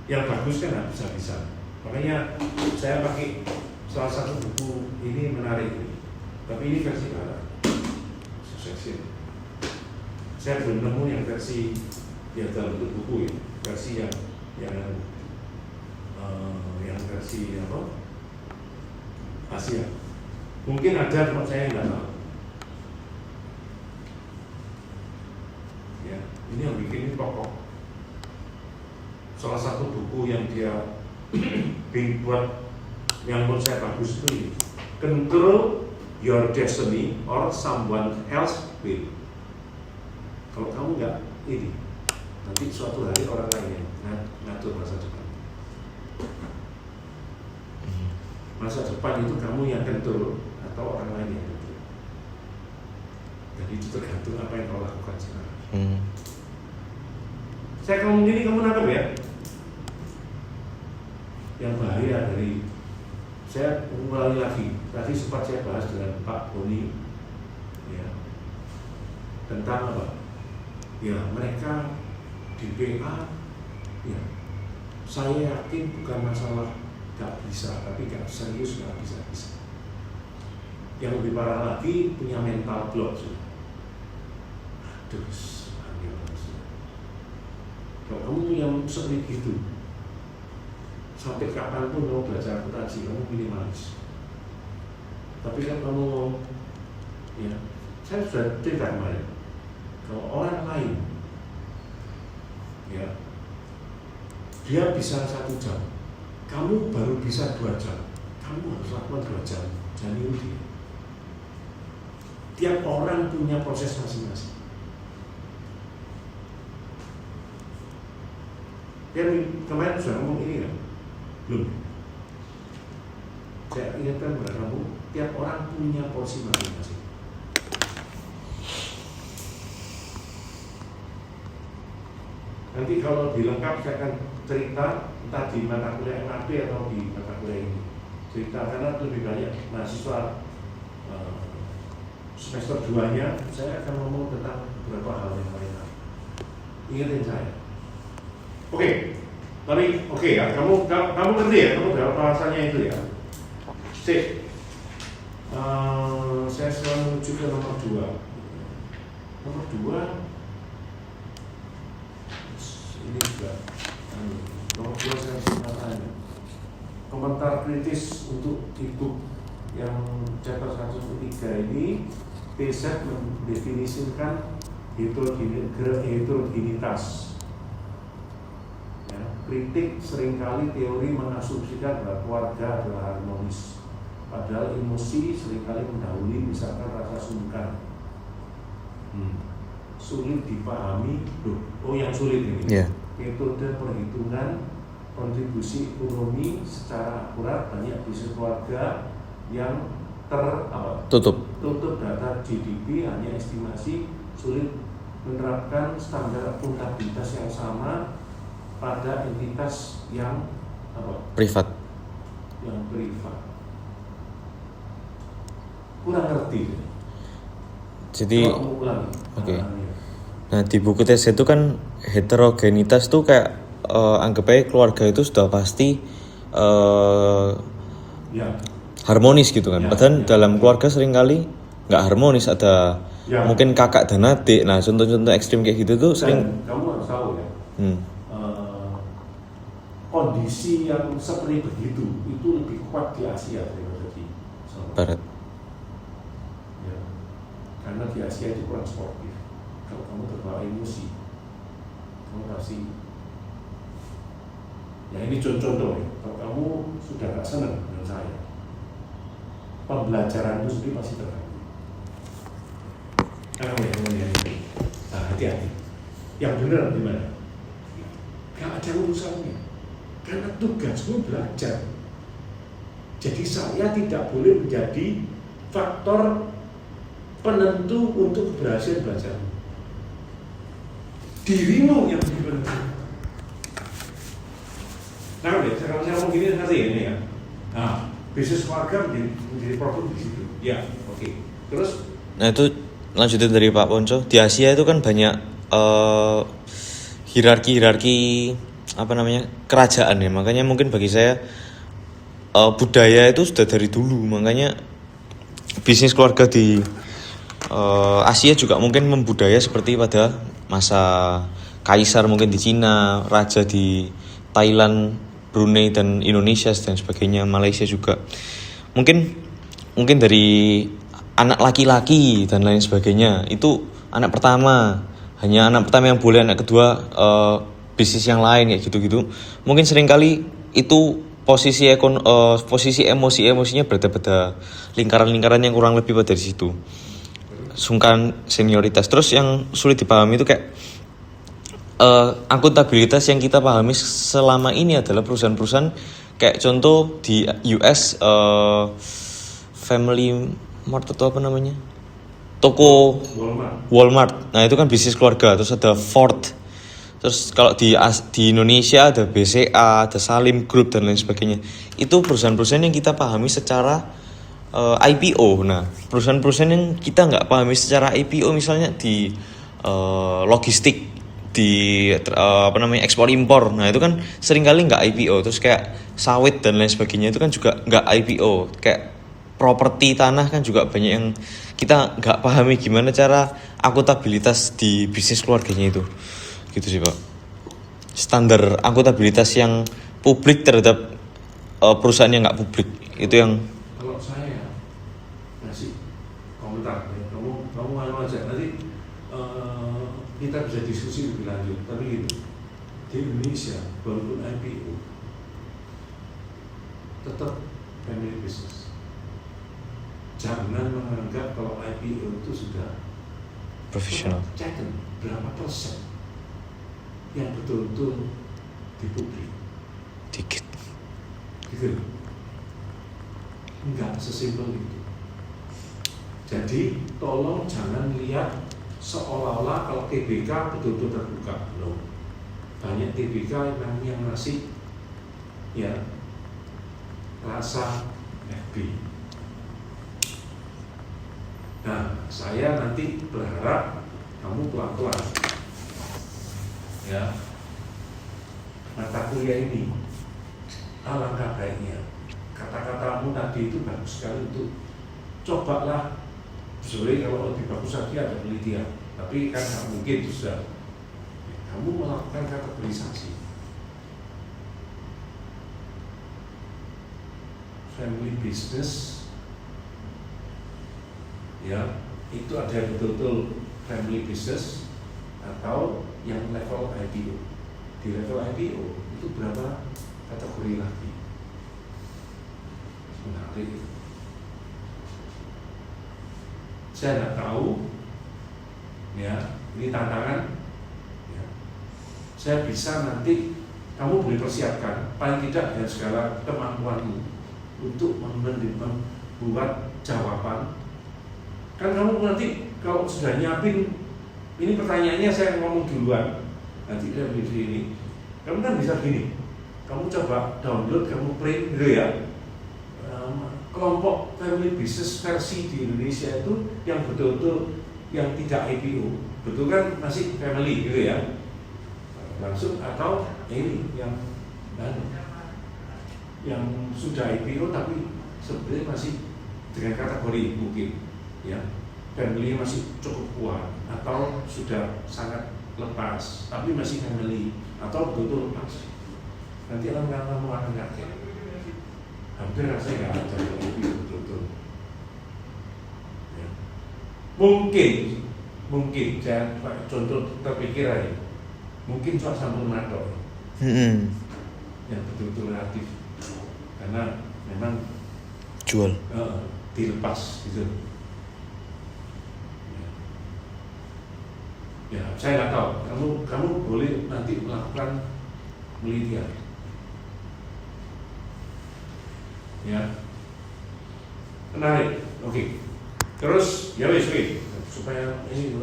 Yang bagus kan habis-habisan. Makanya saya pakai salah satu buku ini menarik ini. Tapi ini versi barat. Succession. Saya belum nemu yang versi ya dalam bentuk buku ya. Versi yang versi apa? Asia. Mungkin ada, cuma saya nggak tahu. Ya, ini yang bikin ini pokok. Salah satu buku yang dia buat yang menurut saya bagus itu ini. Control your destiny or someone else will. Kalau kamu nggak ini, Nanti suatu hari orang lain yang ngatur masa depan. Masa depan itu kamu yang tentu atau orang lain yang tentu. Jadi itu tergantung apa yang kau lakukan sekarang. Saya ngomong gini kamu nangkep ya? Yang bahaya dari saya ulangi lagi. Tadi sempat saya bahas dengan Pak Boni, ya, tentang apa? Ya mereka di PA, ya, saya yakin bukan masalah gak bisa, tapi gak serius, gak bisa. Yang lebih parah lagi punya mental block sudah. Aduh, kalau kamu yang seperti itu, sampai kapanpun kamu belajar akuntansi, kamu minimalis. Tapi kalau kamu, ya, saya sudah cerita kemarin, kalau orang lain, ya, dia bisa 1 jam, kamu baru bisa 2 jam, kamu harus lakukan 2 jam, jangan niru dia. Tiap orang punya proses masing-masing. Yang kemarin sudah ngomong ini kan? Belum. Saya ingatkan kepada kamu, tiap orang punya porsi masing-masing. Nanti kalau dilengkap saya akan cerita entah di mata kuliah MAP atau di mata kuliah ini. Cerita karena lebih banyak mahasiswa semester 2-nya saya akan ngomong tentang beberapa hal yang lain. Ingatin saya. Oke, tapi oke ya, kamu ngerti ya, kamu tahu alasannya itu ya. Sip. Saya selalu menuju ke nomor 2. Nomor 2 ini juga nomor 2 saya tanya. Komentar kritis untuk ebook yang chapter 103 ini, PZ mendefinisikan heterogenitas. Ya, kritik seringkali teori mengasumsikan bahwa keluarga adalah harmonis, padahal emosi seringkali mendahului, misalkan rasa sungkan. Sulit dipahami, yang sulit ini. Yeah. Metode perhitungan kontribusi ekonomi secara akurat, banyak bisnis keluarga yang tutup data GDP, hanya estimasi, sulit menerapkan standar akuntabilitas yang sama pada entitas yang privat. Yang privat. Kurang ngerti. Jadi oke. Nah di buku tes itu kan heterogenitas tuh kayak anggap aja keluarga itu sudah pasti harmonis gitu kan. Padahal dalam keluarga seringkali nggak harmonis, ada mungkin kakak dan adik. Nah contoh-contoh ekstrim kayak gitu tuh sering. Kamu harus tahu ya. Kondisi yang seperti begitu itu lebih kuat di Asia daripada di Barat. Ya, karena di Asia itu kurang sportif. Kalau kamu terbawa emosi, kamu pasti. Ya ini contoh ya. Kalau kamu sudah gak senang dengan saya, pembelajaran itu sendiri pasti terganggu. Kamu yang ini, nah, hati-hati. Yang benar gimana? Gak ada urusannya. Karena tugasmu belajar. Jadi saya tidak boleh menjadi faktor penentu untuk keberhasilan belajar. Dirimu yang menentu. Nah, kalau saya ngomong gini ngerti ini ya. Nah, bisnis keluarga menjadi problem di situ. Ya, oke. Terus? Nah itu lanjutin dari Pak Ponco. Di Asia itu kan banyak hierarki kerajaan ya. Makanya mungkin bagi saya budaya itu sudah dari dulu. Makanya bisnis keluarga di Asia juga mungkin membudaya seperti pada masa kaisar mungkin di Cina, raja di Thailand, Brunei dan Indonesia dan sebagainya, Malaysia juga. Mungkin dari anak laki-laki dan lain sebagainya itu anak pertama, hanya anak pertama yang boleh, anak kedua bisnis yang lain ya gitu-gitu. Mungkin seringkali itu posisi emosinya berada pada lingkaran-lingkaran yang kurang lebih pada di situ. Sungkan senioritas. Terus yang sulit dipahami itu kayak akuntabilitas yang kita pahami selama ini adalah perusahaan-perusahaan kayak contoh di US Family Mart atau apa namanya, toko Walmart. Nah itu kan bisnis keluarga. Terus ada Ford. Terus kalau di Indonesia ada BCA, ada Salim Group dan lain sebagainya. Itu perusahaan-perusahaan yang kita pahami secara IPO. Nah perusahaan-perusahaan yang kita nggak pahami secara IPO misalnya di logistik, di ekspor impor. Nah itu kan seringkali nggak IPO. Terus kayak sawit dan lain sebagainya itu kan juga nggak IPO. Kayak properti tanah kan juga banyak yang kita nggak pahami gimana cara akuntabilitas di bisnis keluarganya itu. Gitu sih Pak. Standar akuntabilitas yang publik terhadap perusahaan yang nggak publik itu yang. Kalau saya ngasih komentar ya, kamu aja nanti kita bisa diskusi lebih lanjut. Tapi gitu, di Indonesia walaupun IPO tetap family business. Jangan menganggap kalau IPO itu sudah Profesional. Cek berapa persen yang betul-betul di publik. Dikit. Gitu. Enggak sesimpel itu. Jadi tolong jangan lihat seolah-olah kalau TBK betul-betul terbuka. Loh. Banyak TBK yang masih ya rasa FB. Nah, saya nanti berharap kamu pelan-pelan ya mata kuliah ini. Alangkah baiknya kata-katamu tadi itu bagus sekali untuk cobalah. Sebenarnya kalau lebih bagus lagi ada penelitian, tapi kan nggak mungkin sudah. Kamu melakukan kategorisasi family business. Ya, itu ada yang betul-betul family business atau yang level IPO. Di level IPO itu berapa kategori lagi? Menarik. Saya nggak tahu. Ya, ini tantangan. Ya. Saya bisa nanti kamu boleh persiapkan paling tidak dengan segala kemampuanmu untuk membuat jawaban. Kan kamu nanti kalau sudah nyiapin ini pertanyaannya saya ngomong duluan, nanti saya di sini, kamu kan bisa gini, kamu coba download, kamu print gitu ya, kelompok family business versi di Indonesia itu yang betul-betul yang tidak IPO, betul kan masih family gitu ya, langsung atau ini yang sudah IPO tapi sebenarnya masih dengan kategori mungkin. Ya, family masih cukup kuat atau sudah sangat lepas tapi masih family atau betul lepas. Nanti kamu akan kaget. Hampir rasanya nggak ada yang lebih betul-betul. Ya. Mungkin saya contoh terpikir aja. Mungkin cuma Sampurnato yang betul-betul relatif karena memang Jual. Dilepas gitu. Ya, saya nggak tahu. Kamu boleh nanti melakukan penelitian. Ya, menarik. Oke. Terus ya wes supaya ini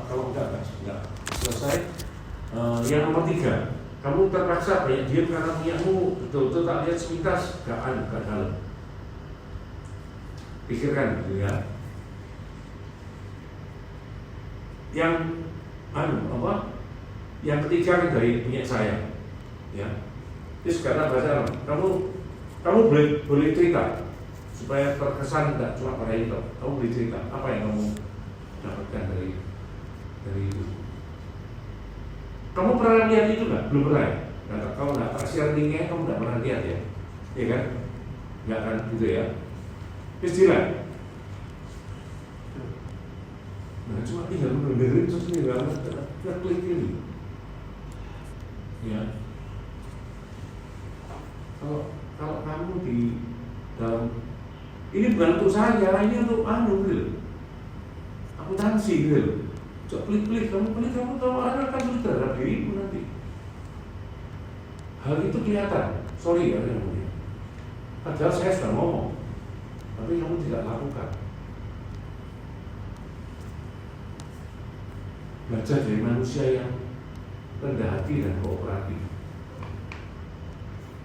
kalau enggak selesai. Yang nomor 3, kamu terpaksa banyak diam karena punyamu betul-betul tak lihat sepintas gak dalam. Pikirkan gitu ya. Yang yang ketiga kan dari punya saya, ya. Terus kata bahasa kamu boleh cerita supaya terkesan tidak cuma pada itu. Kamu boleh cerita apa yang kamu dapatkan dari itu. Kamu pernah lihat itu nggak? Belum pernah. Ya? Kalau nggak tak share linknya, kamu nggak pernah lihat ya, ya kan? Nggak kan gitu ya. Terus jelas. Nah, cuma tinggal mendengarin terus tinggal klik ini. Ya. Kalau kamu di dalam ini bukan untuk saya, ini untuk gitu. Akuntansi gitu. Coba pelit-pelit, kamu tahu Anda akan pelit terhadap dirimu nanti. Hal itu kelihatan, sorry ya yang mulia. Padahal saya sudah ngomong, tapi kamu tidak lakukan. Belajar dari manusia yang rendah hati dan kooperatif.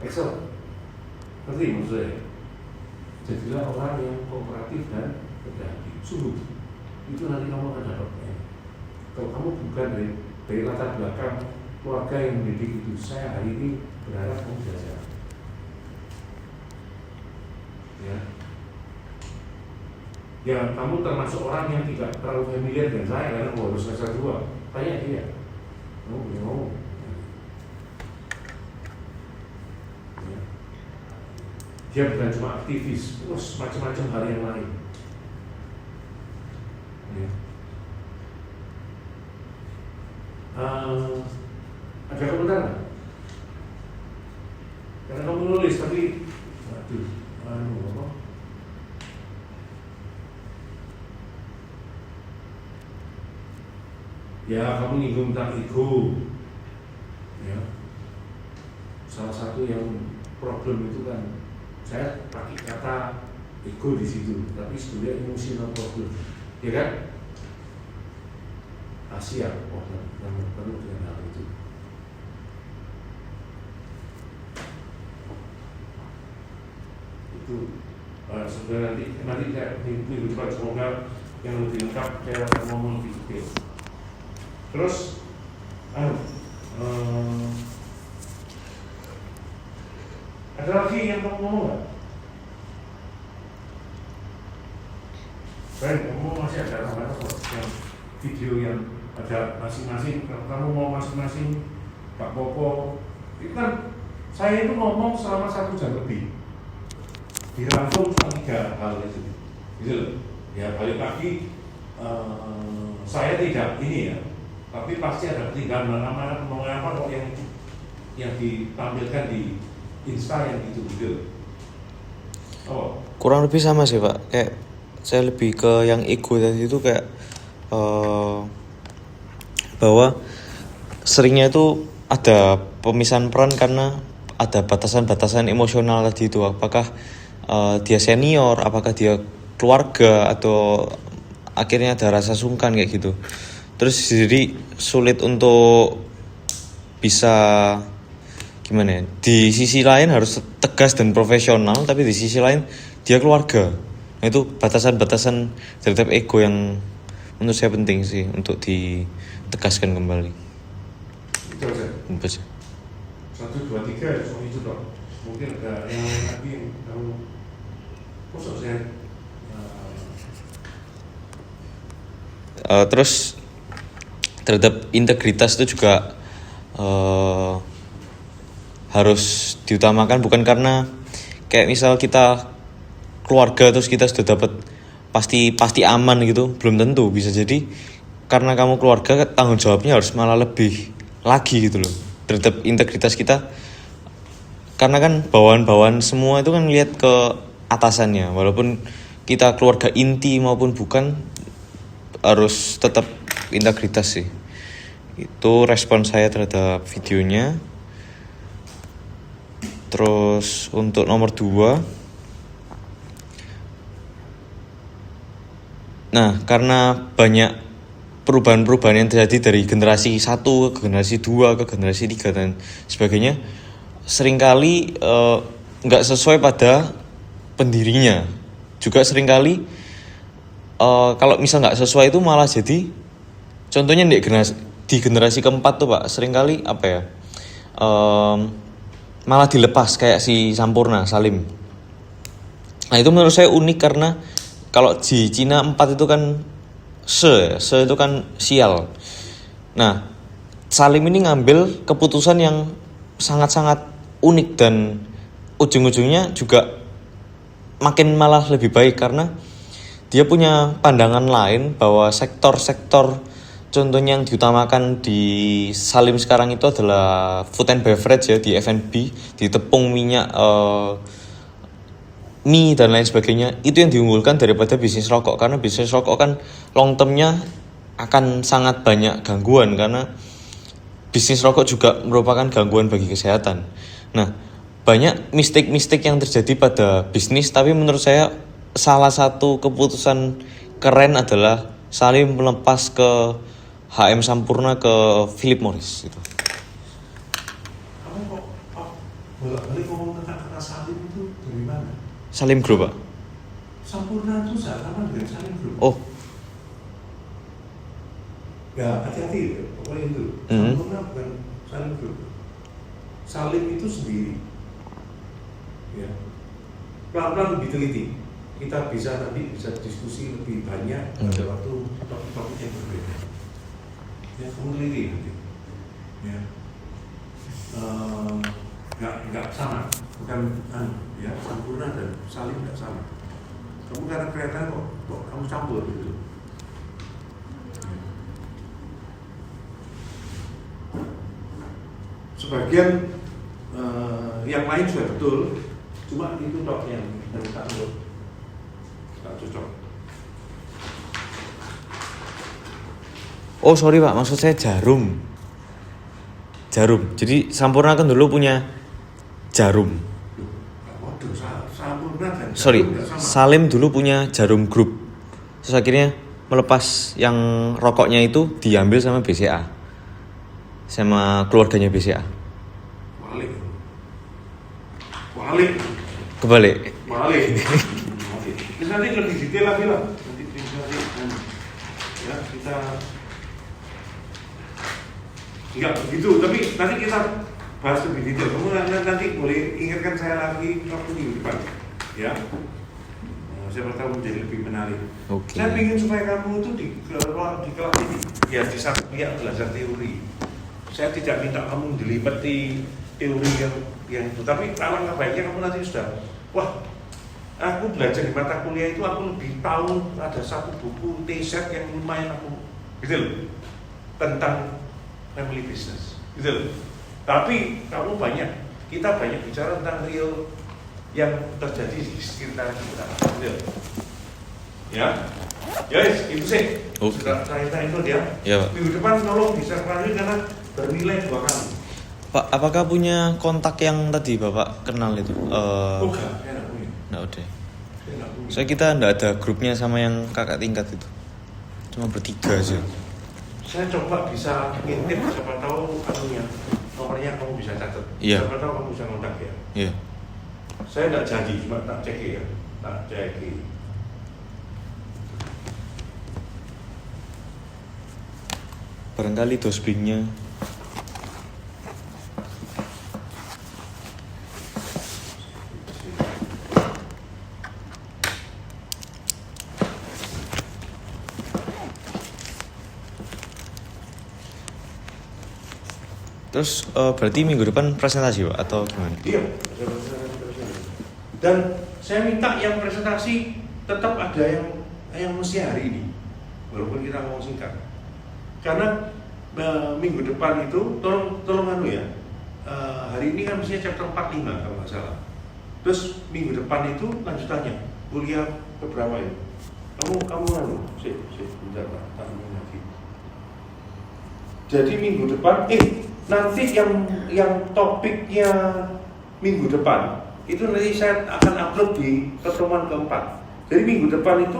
Excel, ngerti maksud saya? Jadilah orang yang kooperatif dan rendah hati. Sungguh, itu nanti kamu akan dapatnya. Kalau kamu bukan dari latar belakang keluarga yang mendidik itu, saya hari ini berharap kamu belajar. Ya. Ya, kamu termasuk orang yang tidak terlalu familiar dengan saya karena kamu harus semester 2. Tanya dia. Kamu boleh ngomong. Ya. Dia bukan cuma aktivis, terus macam-macam hal yang lain. Ya. Ada komentar nggak? Karena kamu nulis tapi, aduh, apa? Ya, kamu nyinggung tentang ego. Ya. Salah satu yang problem itu kan, saya pakai kata ego di situ, tapi sebetulnya emotional problem, ya kan? Asia, yang penuh dengan hal itu. Itu sebenarnya nanti minggu depan semoga yang lebih lengkap saya akan ngomong lebih detail. Terus, ada lagi yang kamu ngomong nggak? Kamu masih ada yang video yang ada masing-masing. Kamu mau masing-masing, Pak Popo. Itu kan saya itu ngomong selama 1 jam lebih. Dirangkum cuma 3 hal itu. Gitu loh. Ya balik lagi, saya tidak ini ya. Tapi pasti ada ketinggalan mana-mana ngomong apa kok yang ditampilkan di Insta yang gitu. Oh. Kurang lebih sama sih Pak, kayak saya lebih ke yang ego tadi itu kayak bahwa seringnya itu ada pemisahan peran karena ada batasan-batasan emosional tadi itu, apakah dia senior, apakah dia keluarga, atau akhirnya ada rasa sungkan kayak gitu. Terus jadi sulit untuk bisa gimana ya, di sisi lain harus tegas dan profesional, tapi di sisi lain dia keluarga. Nah, itu batasan-batasan terhadap ego yang menurut saya penting sih untuk ditegaskan kembali. Itu aja. Itu aja. 1, 2, 3 soal itu dong. Mungkin ada yang lain lagi yang kamu khusus saya. Terus terhadap integritas itu juga harus diutamakan, bukan karena kayak misal kita keluarga terus kita sudah dapat pasti aman gitu, belum tentu. Bisa jadi karena kamu keluarga, tanggung jawabnya harus malah lebih lagi gitu loh terhadap integritas kita, karena kan bawahan-bawahan semua itu kan lihat ke atasannya, walaupun kita keluarga inti maupun bukan, harus tetap integritas sih. Itu respon saya terhadap videonya. Terus untuk nomor 2, nah karena banyak perubahan-perubahan yang terjadi dari generasi 1 ke generasi 2 ke generasi 3 dan sebagainya, seringkali nggak sesuai pada pendirinya. Juga seringkali kalau misal nggak sesuai itu malah jadi, contohnya di generasi keempat tuh Pak, seringkali apa ya, malah dilepas kayak si Sampurna Salim. Nah itu menurut saya unik, karena kalau di Cina 4 itu kan se itu kan sial. Nah Salim ini ngambil keputusan yang sangat-sangat unik dan ujung-ujungnya juga makin malah lebih baik, karena dia punya pandangan lain bahwa sektor-sektor contohnya yang diutamakan di Salim sekarang itu adalah food and beverage ya, di F&B, di tepung, minyak, mie dan lain sebagainya. Itu yang diunggulkan daripada bisnis rokok, karena bisnis rokok kan long termnya akan sangat banyak gangguan karena bisnis rokok juga merupakan gangguan bagi kesehatan. Nah, banyak mistake-mistake yang terjadi pada bisnis, tapi menurut saya salah satu keputusan keren adalah Salim melepas ke HM Sampurna ke Philip Morris gitu. Kamu kok bolak-balik ngomong tentang kata Salim itu dari mana? Salim Group, Pak. Sampurna itu sama dengan Salim Group. Oh, Ya, hati-hati pokoknya itu. Mhm. Sampurna bukan Salim Group. Salim itu sendiri. Ya. Pelan-pelan lebih teliti. Kita bisa diskusi lebih banyak pada waktu topik-topik yang berbeda. Ya, kamu teliti nanti. Ya. Nggak sama, bukan ya, Sampurna dan Salim nggak sama. Kamu karena kelihatan kok kamu campur gitu. Sebagian yang lain sudah betul, cuma itu dok yang tak cocok. oh sorry Pak, maksud saya jarum. Jadi Sampurna kan dulu punya jarum. Waduh, Sampurna dan Sorry, Jarum nggak sama. Salim dulu punya Jarum Group. Terus akhirnya melepas yang rokoknya itu diambil sama BCA. Sama keluarganya BCA. Walik. Kebalik. Nanti lebih detail lagi lah. Nanti ya kita enggak begitu, tapi nanti kita bahas lebih detail. Kamu nanti boleh ingatkan saya lagi waktu minggu depan, ya. Siapa tahu menjadi lebih menarik. Oke. Saya ingin supaya kamu itu di kelas ini, ya di saat belajar teori. Saya tidak minta kamu dilipati teori yang itu, tapi alangkah baiknya kamu nanti sudah, wah, aku belajar di mata kuliah itu aku lebih tahu ada satu buku T-set yang lumayan aku, gitu loh, tentang family business, gitu loh. Tapi kamu kita banyak bicara tentang real yang terjadi di sekitar kita, gitu loh. Ya, guys, itu sih. Oke. Sudah saya itu dia. Ya, Pak. Minggu depan tolong bisa lanjut karena bernilai 2 kali. Pak, apakah punya kontak yang tadi Bapak kenal itu? Enggak, saya enggak punya. Nggak ada. Saya enggak punya. Saya kita nggak ada grupnya sama yang kakak tingkat itu. Cuma bertiga aja. Saya coba bisa intip, siapa tahu nomornya kamu bisa catat. Iya. Siapa tahu kamu bisa kontak ya. Iya. Saya enggak janji, cuma tak cek ya. Tak cek. Barangkali dosbingnya. Terus berarti minggu depan presentasi Pak atau gimana? Iya. Dan saya minta yang presentasi tetap ada yang mesti hari ini, walaupun kita ngomong singkat. Karena minggu depan itu tolong ya. Hari ini kan mestinya chapter 45 kalau nggak salah. Terus minggu depan itu lanjutannya kuliah keberapa ya? Kamu bentar Pak, tak lagi. Jadi minggu depan nanti yang topiknya minggu depan itu nanti saya akan upload di pertemuan keempat. Jadi minggu depan itu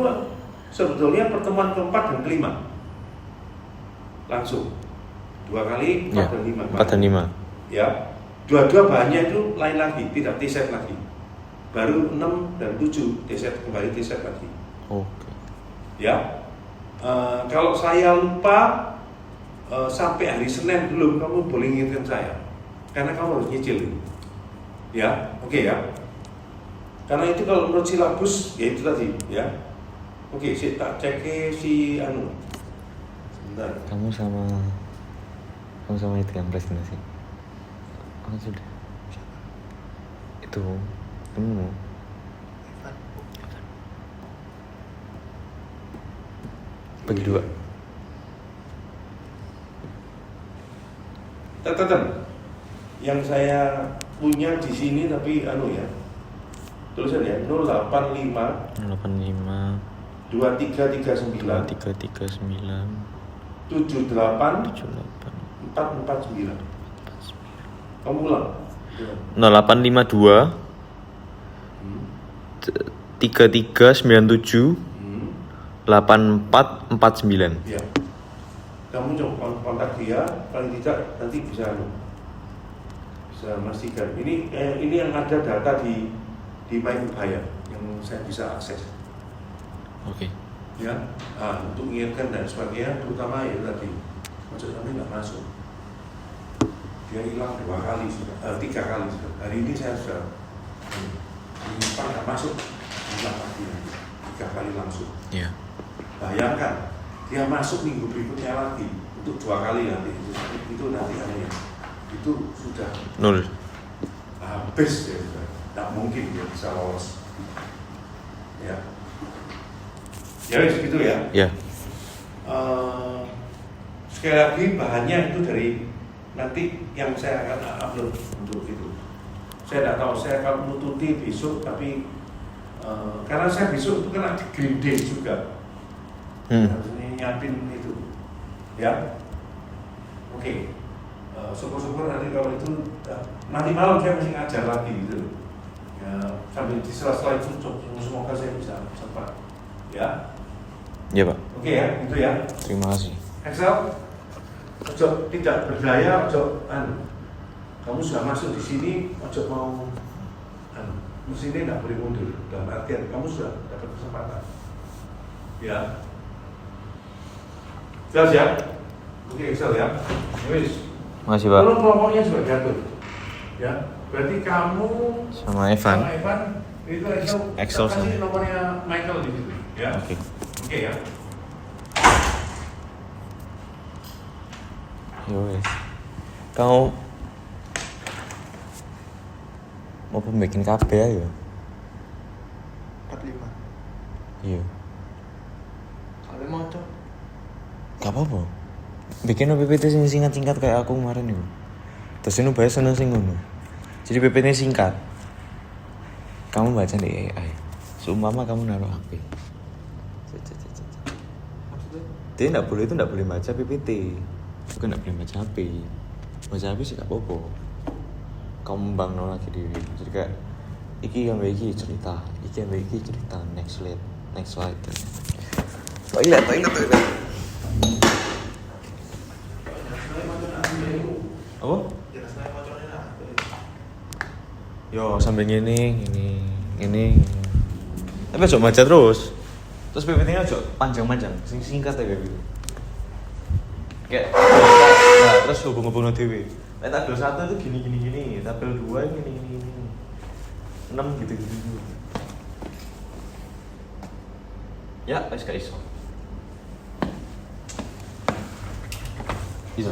sebetulnya pertemuan keempat dan kelima langsung 2 kali 4 dan 5. 4 dan 5. Ya, dua-dua bahannya itu lain lagi, tidak T-set lagi. Baru 6 dan 7 T-set, kembali T-set lagi. Oke. Ya, kalau saya lupa sampai hari Senin belum, kamu boleh ingatkan saya, karena kamu harus nyicil ini. Ya, oke ya. Karena itu kalau menurut silabus ya itu tadi, ya. Oke, saya tak cek si sebentar. Kamu sama itu yang presentasi. Oh sudah. Itu kamu. Bagi 2. Catatan yang saya punya di sini tapi ya. Tulisan ya 085 85 2339 2339 78 78 449. Kamu ulang. 0852 3397 8449. Ya. Kamu coba kontak dia, paling tidak nanti bisa memastikan. Ini yang ada data di My Upaya yang saya bisa akses. Oke. Ya, untuk mengingatkan dan sebagainya, terutama ya tadi, maksud kami nggak masuk. Dia hilang 2 kali sudah, 3 kali sudah. Hari ini saya sudah menyimpan nggak masuk, hilang lagi 3 kali langsung. Iya. Bayangkan dia masuk minggu berikutnya lagi untuk 2 kali nanti itu nanti anehnya itu sudah 0. habis ya sudah, tidak mungkin dia bisa lolos. Ya, ya gitu ya. Ya. Sekali lagi bahannya itu dari nanti yang saya akan upload untuk itu. Saya tidak tahu, saya akan menututi besok, tapi karena saya besok itu kena di Green Day juga. Harus nyiapin itu, ya. Oke. Syukur-syukur nanti kalau itu nanti malam saya masih ngajar lagi gitu. Ya, sambil di sela-sela itu semoga saya bisa sempat, ya. Iya, Pak. Oke ya, itu ya. Terima kasih. Excel, ojo tidak berdaya, ojo kamu sudah masuk di sini, ojo mau mesti ini tidak boleh mundur. Dalam artian kamu sudah dapat kesempatan, ya. Jelas ya? Oke, Excel ya. Wis. Makasih, Pak. Tolong kelompoknya juga diatur, ya. Berarti kamu Sama Evan. itu Excel kasih sama. nomornya Michael di situ, ya. Oke. Oke ya. Yowes. Kau mau bikin KB ya? 45. Iya. Soalnya mau cok. Gak apa-apa. Bikin PPT sing singkat-singkat kayak aku kemarin itu. Terus ini bahas seneng sing ngono. Jadi PPT singkat. Kamu baca di AI. Seumpama kamu naruh HP. Maksudnya? Dia tidak boleh baca PPT. Bukan tidak boleh baca HP. Baca HP sih gak apa-apa. Kamu bangun lagi diri. Jadi kayak iki yang iki cerita, iki yang iki cerita. Next slide. Toilet. Apa? Yo sambil gini. Tapi ojo baca terus. Terus PPT-nya ojo panjang-panjang, singkat aja gitu. Kayak nah, terus hubung-hubung dhewe. Nek tabel 1 itu gini, tabel 2 gini. 6 gitu. Ya, wis gak iso. Bisa.